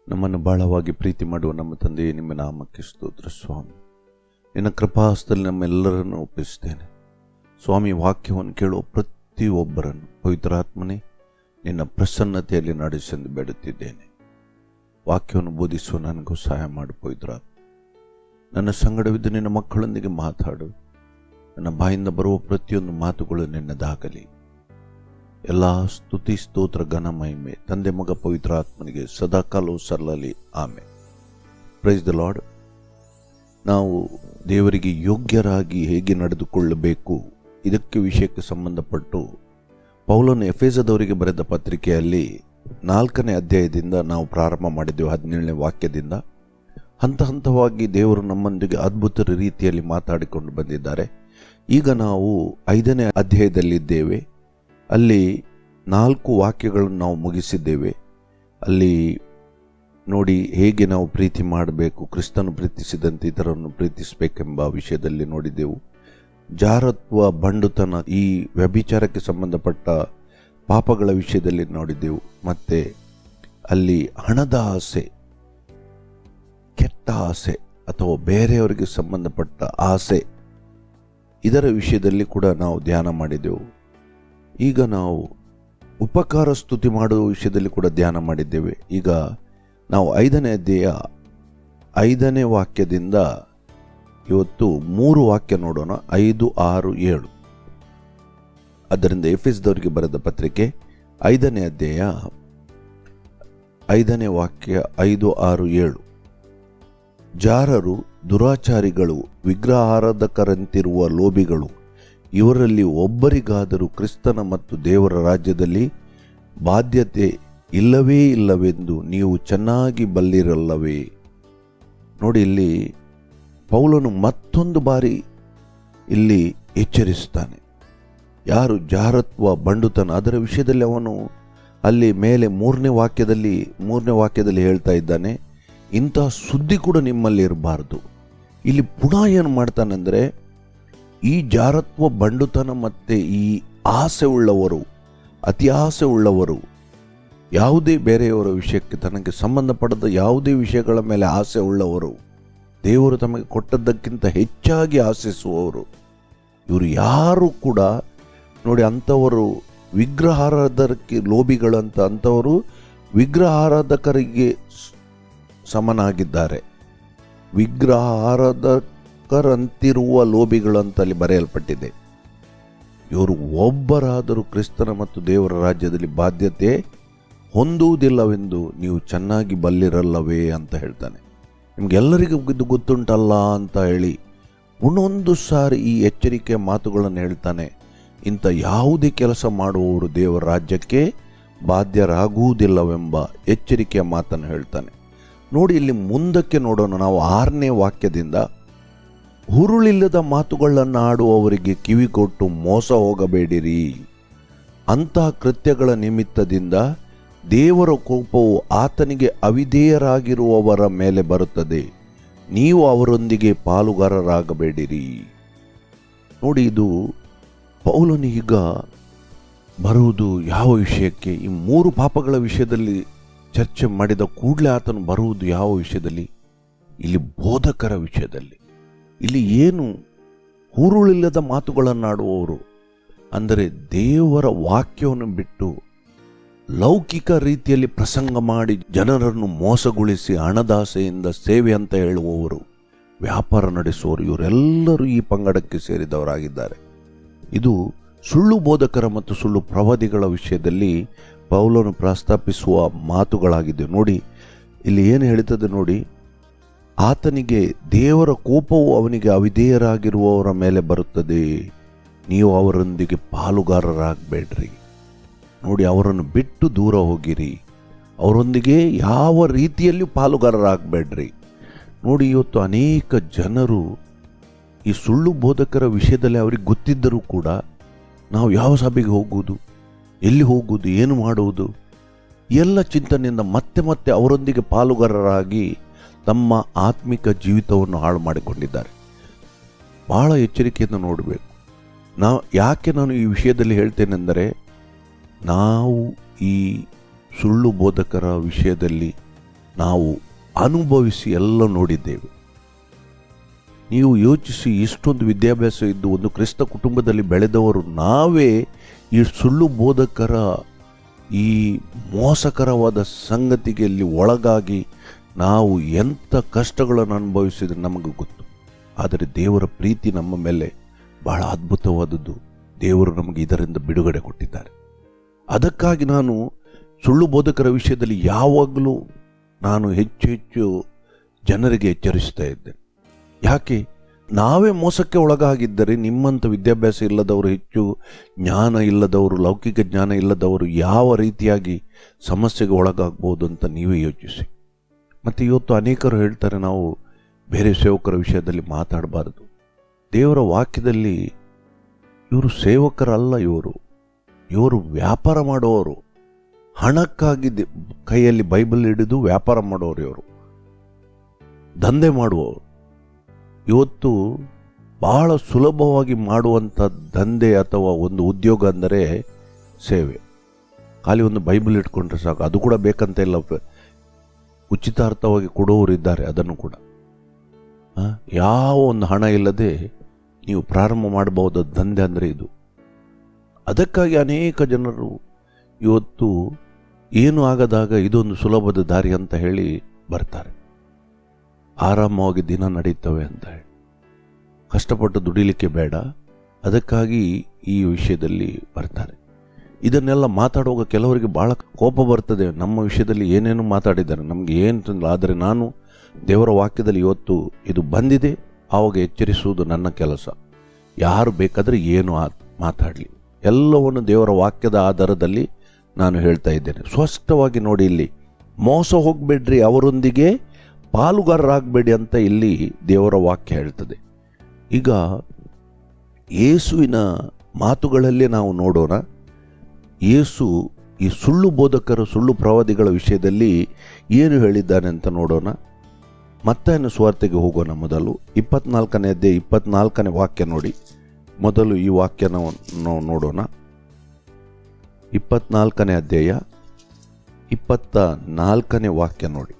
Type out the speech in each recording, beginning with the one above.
ನಮ್ಮನ್ನು ಬಹಳವಾಗಿ ಪ್ರೀತಿ ಮಾಡುವ ನಮ್ಮ ತಂದೆಯೇ, ನಿಮ್ಮ ನಾಮಕ್ಕೆ ಸ್ತೋತ್ರ ಸ್ವಾಮಿ. ನಿನ್ನ ಕೃಪಾಹಸ್ತದಲ್ಲಿ ನಮ್ಮೆಲ್ಲರನ್ನು ಒಪ್ಪಿಸ್ತೇನೆ ಸ್ವಾಮಿ. ವಾಕ್ಯವನ್ನು ಕೇಳುವ ಪ್ರತಿಯೊಬ್ಬರನ್ನು ಪವಿತ್ರಾತ್ಮನೇ ನಿನ್ನ ಪ್ರಸನ್ನತೆಯಲ್ಲಿ ನಡೆಸೆಂದು ಬೇಡುತ್ತಿದ್ದೇನೆ. ವಾಕ್ಯವನ್ನು ಬೋಧಿಸುವ ನನಗೂ ಸಹಾಯ ಮಾಡು ಪವಿತ್ರಾತ್ಮ. ನನ್ನ ಸಂಗಡವಿದ್ದು ನಿನ್ನ ಮಕ್ಕಳೊಂದಿಗೆ ಮಾತಾಡು. ನನ್ನ ಬಾಯಿಂದ ಬರುವ ಪ್ರತಿಯೊಂದು ಮಾತುಗಳು ನಿನ್ನದಾಗಲಿ. ಎಲ್ಲ ಸ್ತುತಿ ಸ್ತೋತ್ರ ಘನ ಮಹಿಮೆ ತಂದೆ ಮಗ ಪವಿತ್ರಾತ್ಮನಿಗೆ ಸದಾಕಾಲವೂ ಸಲ್ಲಲಿ. ಆಮೇಲೆ ಪ್ರೈಸ್ ದ ಲಾರ್ಡ್. ನಾವು ದೇವರಿಗೆ ಯೋಗ್ಯರಾಗಿ ಹೇಗೆ ನಡೆದುಕೊಳ್ಳಬೇಕು, ಇದಕ್ಕೆ ವಿಷಯಕ್ಕೆ ಸಂಬಂಧಪಟ್ಟು ಪೌಲನು ಎಫೆಸದವರಿಗೆ ಬರೆದ ಪತ್ರಿಕೆಯಲ್ಲಿ 4ನೇ ಅಧ್ಯಾಯದಿಂದ ನಾವು ಪ್ರಾರಂಭ ಮಾಡಿದ್ದೆವು. 17ನೇ ವಾಕ್ಯದಿಂದ ಹಂತ ಹಂತವಾಗಿ ದೇವರು ನಮ್ಮೊಂದಿಗೆ ಅದ್ಭುತ ರೀತಿಯಲ್ಲಿ ಮಾತಾಡಿಕೊಂಡು ಬಂದಿದ್ದಾರೆ. ಈಗ ನಾವು 5ನೇ ಅಧ್ಯಾಯದಲ್ಲಿದ್ದೇವೆ. ಅಲ್ಲಿ 4 ವಾಕ್ಯಗಳನ್ನು ನಾವು ಮುಗಿಸಿದ್ದೇವೆ. ಅಲ್ಲಿ ನೋಡಿ ಹೇಗೆ ನಾವು ಪ್ರೀತಿ ಮಾಡಬೇಕು, ಕ್ರಿಸ್ತನು ಪ್ರೀತಿಸಿದಂತೆ ಇತರರನ್ನು ಪ್ರೀತಿಸಬೇಕೆಂಬ ವಿಷಯದಲ್ಲಿ ನೋಡಿದೆವು. ಜಾರತ್ವ, ಬಂಡುತನ, ಈ ವ್ಯಭಿಚಾರಕ್ಕೆ ಸಂಬಂಧಪಟ್ಟ ಪಾಪಗಳ ವಿಷಯದಲ್ಲಿ ನೋಡಿದೆವು. ಮತ್ತೆ ಅಲ್ಲಿ ಹಣದ ಆಸೆ, ಕೆಟ್ಟ ಆಸೆ ಅಥವಾ ಬೇರೆಯವರಿಗೆ ಸಂಬಂಧಪಟ್ಟ ಆಸೆ, ಇದರ ವಿಷಯದಲ್ಲಿ ಕೂಡ ನಾವು ಧ್ಯಾನ ಮಾಡಿದೆವು. ಈಗ ನಾವು ಉಪಕಾರ ಸ್ತುತಿ ಮಾಡುವ ವಿಷಯದಲ್ಲಿ ಕೂಡ ಧ್ಯಾನ ಮಾಡಿದ್ದೇವೆ. ಈಗ ನಾವು 5ನೇ ಅಧ್ಯಾಯ 5ನೇ ವಾಕ್ಯದಿಂದ ಇವತ್ತು 3 ವಾಕ್ಯ ನೋಡೋಣ, 5, 6, 7. ಆದ್ದರಿಂದ ಎಫೆಸದವರಿಗೆ ಬರೆದ ಪತ್ರಿಕೆ 5ನೇ ಅಧ್ಯಾಯ 5ನೇ ವಾಕ್ಯ 5, 6, 7. ಜಾರರು, ದುರಾಚಾರಿಗಳು, ವಿಗ್ರಹಾರಾಧಕರಂತಿರುವ ಲೋಭಿಗಳು, ಇವರಲ್ಲಿ ಒಬ್ಬರಿಗಾದರೂ ಕ್ರಿಸ್ತನ ಮತ್ತು ದೇವರ ರಾಜ್ಯದಲ್ಲಿ ಬಾಧ್ಯತೆ ಇಲ್ಲವೇ ಇಲ್ಲವೆಂದು ನೀವು ಚೆನ್ನಾಗಿ ಬಲ್ಲಿರಲ್ಲವೇ. ನೋಡಿ, ಇಲ್ಲಿ ಪೌಲನು ಮತ್ತೊಂದು ಬಾರಿ ಇಲ್ಲಿ ಎಚ್ಚರಿಸುತ್ತಾನೆ. ಯಾರು ಜಾರತ್ವ, ಬಂಡುತನ, ಅದರ ವಿಷಯದಲ್ಲಿ ಅವನು ಅಲ್ಲಿ ಮೇಲೆ 3ನೇ ವಾಕ್ಯದಲ್ಲಿ ಹೇಳ್ತಾ ಇದ್ದಾನೆ, ಇಂತಹ ಸುದ್ದಿ ಕೂಡ ನಿಮ್ಮಲ್ಲಿ ಇರಬಾರ್ದು. ಇಲ್ಲಿ ಪುನಃ ಏನು ಮಾಡ್ತಾನೆಂದರೆ, ಈ ಜಾರತ್ವ, ಬಂಡುತನ ಮತ್ತು ಈ ಆಸೆ ಉಳ್ಳವರು, ಅತಿ ಆಸೆ ಉಳ್ಳವರು, ಯಾವುದೇ ಬೇರೆಯವರ ವಿಷಯಕ್ಕೆ ತನಗೆ ಸಂಬಂಧಪಡದ ಯಾವುದೇ ವಿಷಯಗಳ ಮೇಲೆ ಆಸೆ ಉಳ್ಳವರು, ದೇವರು ತಮಗೆ ಕೊಟ್ಟದ್ದಕ್ಕಿಂತ ಹೆಚ್ಚಾಗಿ ಆಶಿಸುವವರು, ಇವರು ಯಾರು ಕೂಡ ನೋಡಿ ಅಂಥವರು ವಿಗ್ರಹಾರಾಧಕರಿಗೆ ಲೋಭಿಗಳಂತ, ಅಂಥವರು ವಿಗ್ರಹಾರಾಧಕರಿಗೆ ಸಮನಾಗಿದ್ದಾರೆ. ವಿಗ್ರಹಾರಾಧಕರಂತಿರುವ ಲೋಭಿಗಳು ಅಂತ ಅಲ್ಲಿ ಬರೆಯಲ್ಪಟ್ಟಿದೆ. ಇವರು ಒಬ್ಬರಾದರೂ ಕ್ರಿಸ್ತನ ಮತ್ತು ದೇವರ ರಾಜ್ಯದಲ್ಲಿ ಬಾಧ್ಯತೆ ಹೊಂದುವುದಿಲ್ಲವೆಂದು ನೀವು ಚೆನ್ನಾಗಿ ಬಲ್ಲಿರಲ್ಲವೇ ಅಂತ ಹೇಳ್ತಾನೆ. ನಿಮಗೆಲ್ಲರಿಗೂ ಇದು ಗೊತ್ತುಂಟಲ್ಲ ಅಂತ ಹೇಳಿ ಇನ್ನೊಂದು ಸಾರಿ ಈ ಎಚ್ಚರಿಕೆಯ ಮಾತುಗಳನ್ನು ಹೇಳ್ತಾನೆ. ಇಂಥ ಯಾವುದೇ ಕೆಲಸ ಮಾಡುವವರು ದೇವರ ರಾಜ್ಯಕ್ಕೆ ಬಾಧ್ಯರಾಗುವುದಿಲ್ಲವೆಂಬ ಎಚ್ಚರಿಕೆಯ ಮಾತನ್ನು ಹೇಳ್ತಾನೆ. ನೋಡಿ, ಇಲ್ಲಿ ಮುಂದಕ್ಕೆ ನೋಡೋಣ. ನಾವು 6ನೇ ವಾಕ್ಯದಿಂದ, ಹುರುಳಿಲ್ಲದ ಮಾತುಗಳನ್ನು ಆಡುವವರಿಗೆ ಕಿವಿಗೊಟ್ಟು ಮೋಸ ಹೋಗಬೇಡಿರಿ. ಅಂತಹ ಕೃತ್ಯಗಳ ನಿಮಿತ್ತದಿಂದ ದೇವರ ಕೋಪವು ಆತನಿಗೆ ಅವಿಧೇಯರಾಗಿರುವವರ ಮೇಲೆ ಬರುತ್ತದೆ. ನೀವು ಅವರೊಂದಿಗೆ ಪಾಲುಗಾರರಾಗಬೇಡಿರಿ. ನೋಡಿ, ಇದು ಪೌಲನೀಗ ಬರುವುದು ಯಾವ ವಿಷಯಕ್ಕೆ? ಈ 3 ಪಾಪಗಳ ವಿಷಯದಲ್ಲಿ ಚರ್ಚೆ ಮಾಡಿದ ಕೂಡಲೇ ಆತನು ಬರುವುದು ಯಾವ ವಿಷಯದಲ್ಲಿ? ಇಲ್ಲಿ ಬೋಧಕರ ವಿಷಯದಲ್ಲಿ. ಇಲ್ಲಿ ಏನು ಹುರುಳಿಲ್ಲದ ಮಾತುಗಳನ್ನಾಡುವವರು ಅಂದರೆ ದೇವರ ವಾಕ್ಯವನ್ನು ಬಿಟ್ಟು ಲೌಕಿಕ ರೀತಿಯಲ್ಲಿ ಪ್ರಸಂಗ ಮಾಡಿ ಜನರನ್ನು ಮೋಸಗೊಳಿಸಿ ಹಣದಾಸೆಯಿಂದ ಸೇವೆ ಅಂತ ಹೇಳುವವರು, ವ್ಯಾಪಾರ ನಡೆಸುವವರು, ಇವರೆಲ್ಲರೂ ಈ ಪಂಗಡಕ್ಕೆ ಸೇರಿದವರಾಗಿದ್ದಾರೆ. ಇದು ಸುಳ್ಳು ಬೋಧಕರ ಮತ್ತು ಸುಳ್ಳು ಪ್ರವಾದಿಗಳ ವಿಷಯದಲ್ಲಿ ಪೌಲನು ಪ್ರಸ್ತಾಪಿಸುವ ಮಾತುಗಳಾಗಿದೆ. ನೋಡಿ, ಇಲ್ಲಿ ಏನು ಹೇಳ್ತದೆ ನೋಡಿ, ಆತನಿಗೆ ದೇವರ ಕೋಪವು ಅವನಿಗೆ ಅವಿಧೇಯರಾಗಿರುವವರ ಮೇಲೆ ಬರುತ್ತದೆ. ನೀವು ಅವರೊಂದಿಗೆ ಪಾಲುಗಾರರಾಗಬೇಡ್ರಿ. ನೋಡಿ, ಅವರನ್ನು ಬಿಟ್ಟು ದೂರ ಹೋಗಿರಿ. ಅವರೊಂದಿಗೆ ಯಾವ ರೀತಿಯಲ್ಲಿಯೂ ಪಾಲುಗಾರರಾಗಬೇಡ್ರಿ. ನೋಡಿ, ಇವತ್ತು ಅನೇಕ ಜನರು ಈ ಸುಳ್ಳು ಬೋಧಕರ ವಿಷಯದಲ್ಲಿ ಅವ್ರಿಗೆ ಗೊತ್ತಿದ್ದರೂ ಕೂಡ ನಾವು ಯಾವ ಸಭೆಗೆ ಹೋಗುವುದು, ಎಲ್ಲಿ ಹೋಗುವುದು, ಏನು ಮಾಡುವುದು, ಎಲ್ಲ ಚಿಂತನೆಯಿಂದ ಮತ್ತೆ ಮತ್ತೆ ಅವರೊಂದಿಗೆ ಪಾಲುಗಾರರಾಗಿ ತಮ್ಮ ಆತ್ಮಿಕ ಜೀವಿತವನ್ನು ಹಾಳು ಮಾಡಿಕೊಂಡಿದ್ದಾರೆ. ಬಹಳ ಎಚ್ಚರಿಕೆಯಿಂದ ನೋಡಬೇಕು. ಯಾಕೆ ನಾನು ಈ ವಿಷಯದಲ್ಲಿ ಹೇಳ್ತೇನೆಂದರೆ, ನಾವು ಈ ಸುಳ್ಳು ಬೋಧಕರ ವಿಷಯದಲ್ಲಿ ನಾವು ಅನುಭವಿಸಿ ಎಲ್ಲ ನೋಡಿದ್ದೇವೆ. ನೀವು ಯೋಚಿಸಿ, ಇಷ್ಟೊಂದು ವಿದ್ಯಾಭ್ಯಾಸ ಇದ್ದು ಒಂದು ಕ್ರಿಸ್ತ ಕುಟುಂಬದಲ್ಲಿ ಬೆಳೆದವರು ನಾವೇ ಈ ಸುಳ್ಳು ಬೋಧಕರ ಈ ಮೋಸಕರವಾದ ಸಂಗತಿಗೆ ಒಳಗಾಗಿ ನಾವು ಎಂಥ ಕಷ್ಟಗಳನ್ನು ಅನುಭವಿಸಿದ್ರೆ ನಮಗೆ ಗೊತ್ತು. ಆದರೆ ದೇವರ ಪ್ರೀತಿ ನಮ್ಮ ಮೇಲೆ ಬಹಳ ಅದ್ಭುತವಾದದ್ದು. ದೇವರು ನಮಗೆ ಇದರಿಂದ ಬಿಡುಗಡೆ ಕೊಟ್ಟಿದ್ದಾರೆ. ಅದಕ್ಕಾಗಿ ನಾನು ಸುಳ್ಳು ಬೋಧಕರ ವಿಷಯದಲ್ಲಿ ಯಾವಾಗಲೂ ನಾನು ಹೆಚ್ಚು ಹೆಚ್ಚು ಜನರಿಗೆ ಎಚ್ಚರಿಸ್ತಾ ಇದ್ದೆ. ಯಾಕೆ? ನಾವೇ ಮೋಸಕ್ಕೆ ಒಳಗಾಗಿದ್ದರೆ ನಿಮ್ಮಂಥ ವಿದ್ಯಾಭ್ಯಾಸ ಇಲ್ಲದವರು, ಹೆಚ್ಚು ಜ್ಞಾನ ಇಲ್ಲದವರು, ಲೌಕಿಕ ಜ್ಞಾನ ಇಲ್ಲದವರು ಯಾವ ರೀತಿಯಾಗಿ ಸಮಸ್ಯೆಗೆ ಒಳಗಾಗ್ಬೋದು ಅಂತ ನೀವೇ ಯೋಚಿಸಿ. ಮತ್ತು ಇವತ್ತು ಅನೇಕರು ಹೇಳ್ತಾರೆ, ನಾವು ಬೇರೆ ಸೇವಕರ ವಿಷಯದಲ್ಲಿ ಮಾತಾಡಬಾರದು. ದೇವರ ವಾಕ್ಯದಲ್ಲಿ ಇವರು ಸೇವಕರಲ್ಲ, ಇವರು ವ್ಯಾಪಾರ ಮಾಡೋರು. ಹಣಕ್ಕಾಗಿ ಕೈಯಲ್ಲಿ ಬೈಬಲ್ ಹಿಡಿದು ವ್ಯಾಪಾರ ಮಾಡೋರು, ಇವರು ದಂಧೆ ಮಾಡುವವರು. ಇವತ್ತು ಬಹಳ ಸುಲಭವಾಗಿ ಮಾಡುವಂಥ ದಂಧೆ ಅಥವಾ ಒಂದು ಉದ್ಯೋಗ ಅಂದರೆ ಸೇವೆ. ಖಾಲಿ ಒಂದು ಬೈಬಲ್ ಇಟ್ಕೊಂಡ್ರೆ ಸಾಕು. ಅದು ಕೂಡ ಬೇಕಂತ ಇಲ್ಲ, ಉಚಿತಾರ್ಥವಾಗಿ ಕೊಡೋರು ಇದ್ದಾರೆ. ಅದನ್ನು ಕೂಡ ಯಾವ ಒಂದು ಹಣ ಇಲ್ಲದೆ ನೀವು ಪ್ರಾರಂಭ ಮಾಡಬಹುದಾದ ದಂಧೆ ಅಂದರೆ ಇದು. ಅದಕ್ಕಾಗಿ ಅನೇಕ ಜನರು ಇವತ್ತು ಏನು ಆಗದಾಗ ಇದೊಂದು ಸುಲಭದ ದಾರಿ ಅಂತ ಹೇಳಿ ಬರ್ತಾರೆ. ಆರಾಮವಾಗಿ ದಿನ ನಡೀತವೆ ಅಂತ ಹೇಳಿ, ಕಷ್ಟಪಟ್ಟು ದುಡಿಲಿಕ್ಕೆ ಬೇಡ, ಅದಕ್ಕಾಗಿ ಈ ವಿಷಯದಲ್ಲಿ ಬರ್ತಾರೆ. ಇದನ್ನೆಲ್ಲ ಮಾತಾಡುವಾಗ ಕೆಲವರಿಗೆ ಬಹಳ ಕೋಪ ಬರ್ತದೆ. ನಮ್ಮ ವಿಷಯದಲ್ಲಿ ಏನೇನು ಮಾತಾಡಿದ್ದಾರೆ, ನಮಗೆ ಏನು ತೊಂದರೆ. ಆದರೆ ನಾನು ದೇವರ ವಾಕ್ಯದಲ್ಲಿ ಇವತ್ತು ಇದು ಬಂದಿದೆ, ಆವಾಗ ಎಚ್ಚರಿಸುವುದು ನನ್ನ ಕೆಲಸ. ಯಾರು ಬೇಕಾದರೆ ಏನು ಮಾತಾಡಲಿ, ಎಲ್ಲವನ್ನು ದೇವರ ವಾಕ್ಯದ ಆಧಾರದಲ್ಲಿ ನಾನು ಹೇಳ್ತಾ ಇದ್ದೇನೆ. ಸ್ಪಷ್ಟವಾಗಿ ನೋಡಿ, ಇಲ್ಲಿ ಮೋಸ ಹೋಗಬೇಡ್ರಿ, ಅವರೊಂದಿಗೆ ಪಾಲುಗಾರರಾಗಬೇಡಿ ಅಂತ ಇಲ್ಲಿ ದೇವರ ವಾಕ್ಯ ಹೇಳ್ತದೆ. ಈಗ ಯೇಸುವಿನ ಮಾತುಗಳಲ್ಲಿ ನಾವು ನೋಡೋಣ. ಯೇಸು ಈ ಸುಳ್ಳು ಬೋಧಕರು, ಸುಳ್ಳು ಪ್ರವಾದಿಗಳ ವಿಷಯದಲ್ಲಿ ಏನು ಹೇಳಿದ್ದಾನೆ ಅಂತ ನೋಡೋಣ. ಮತ್ತಾಯನ ಸುವಾರ್ತೆಗೆ ಹೋಗೋಣ. ಮೊದಲು 24ನೇ ಅಧ್ಯಾಯ 24ನೇ ವಾಕ್ಯ ನೋಡಿ. ಮೊದಲು ಈ ವಾಕ್ಯ ನಾವು ನೋಡೋಣ. 24ನೇ ಅಧ್ಯಾಯ 24ನೇ ವಾಕ್ಯ ನೋಡಿ.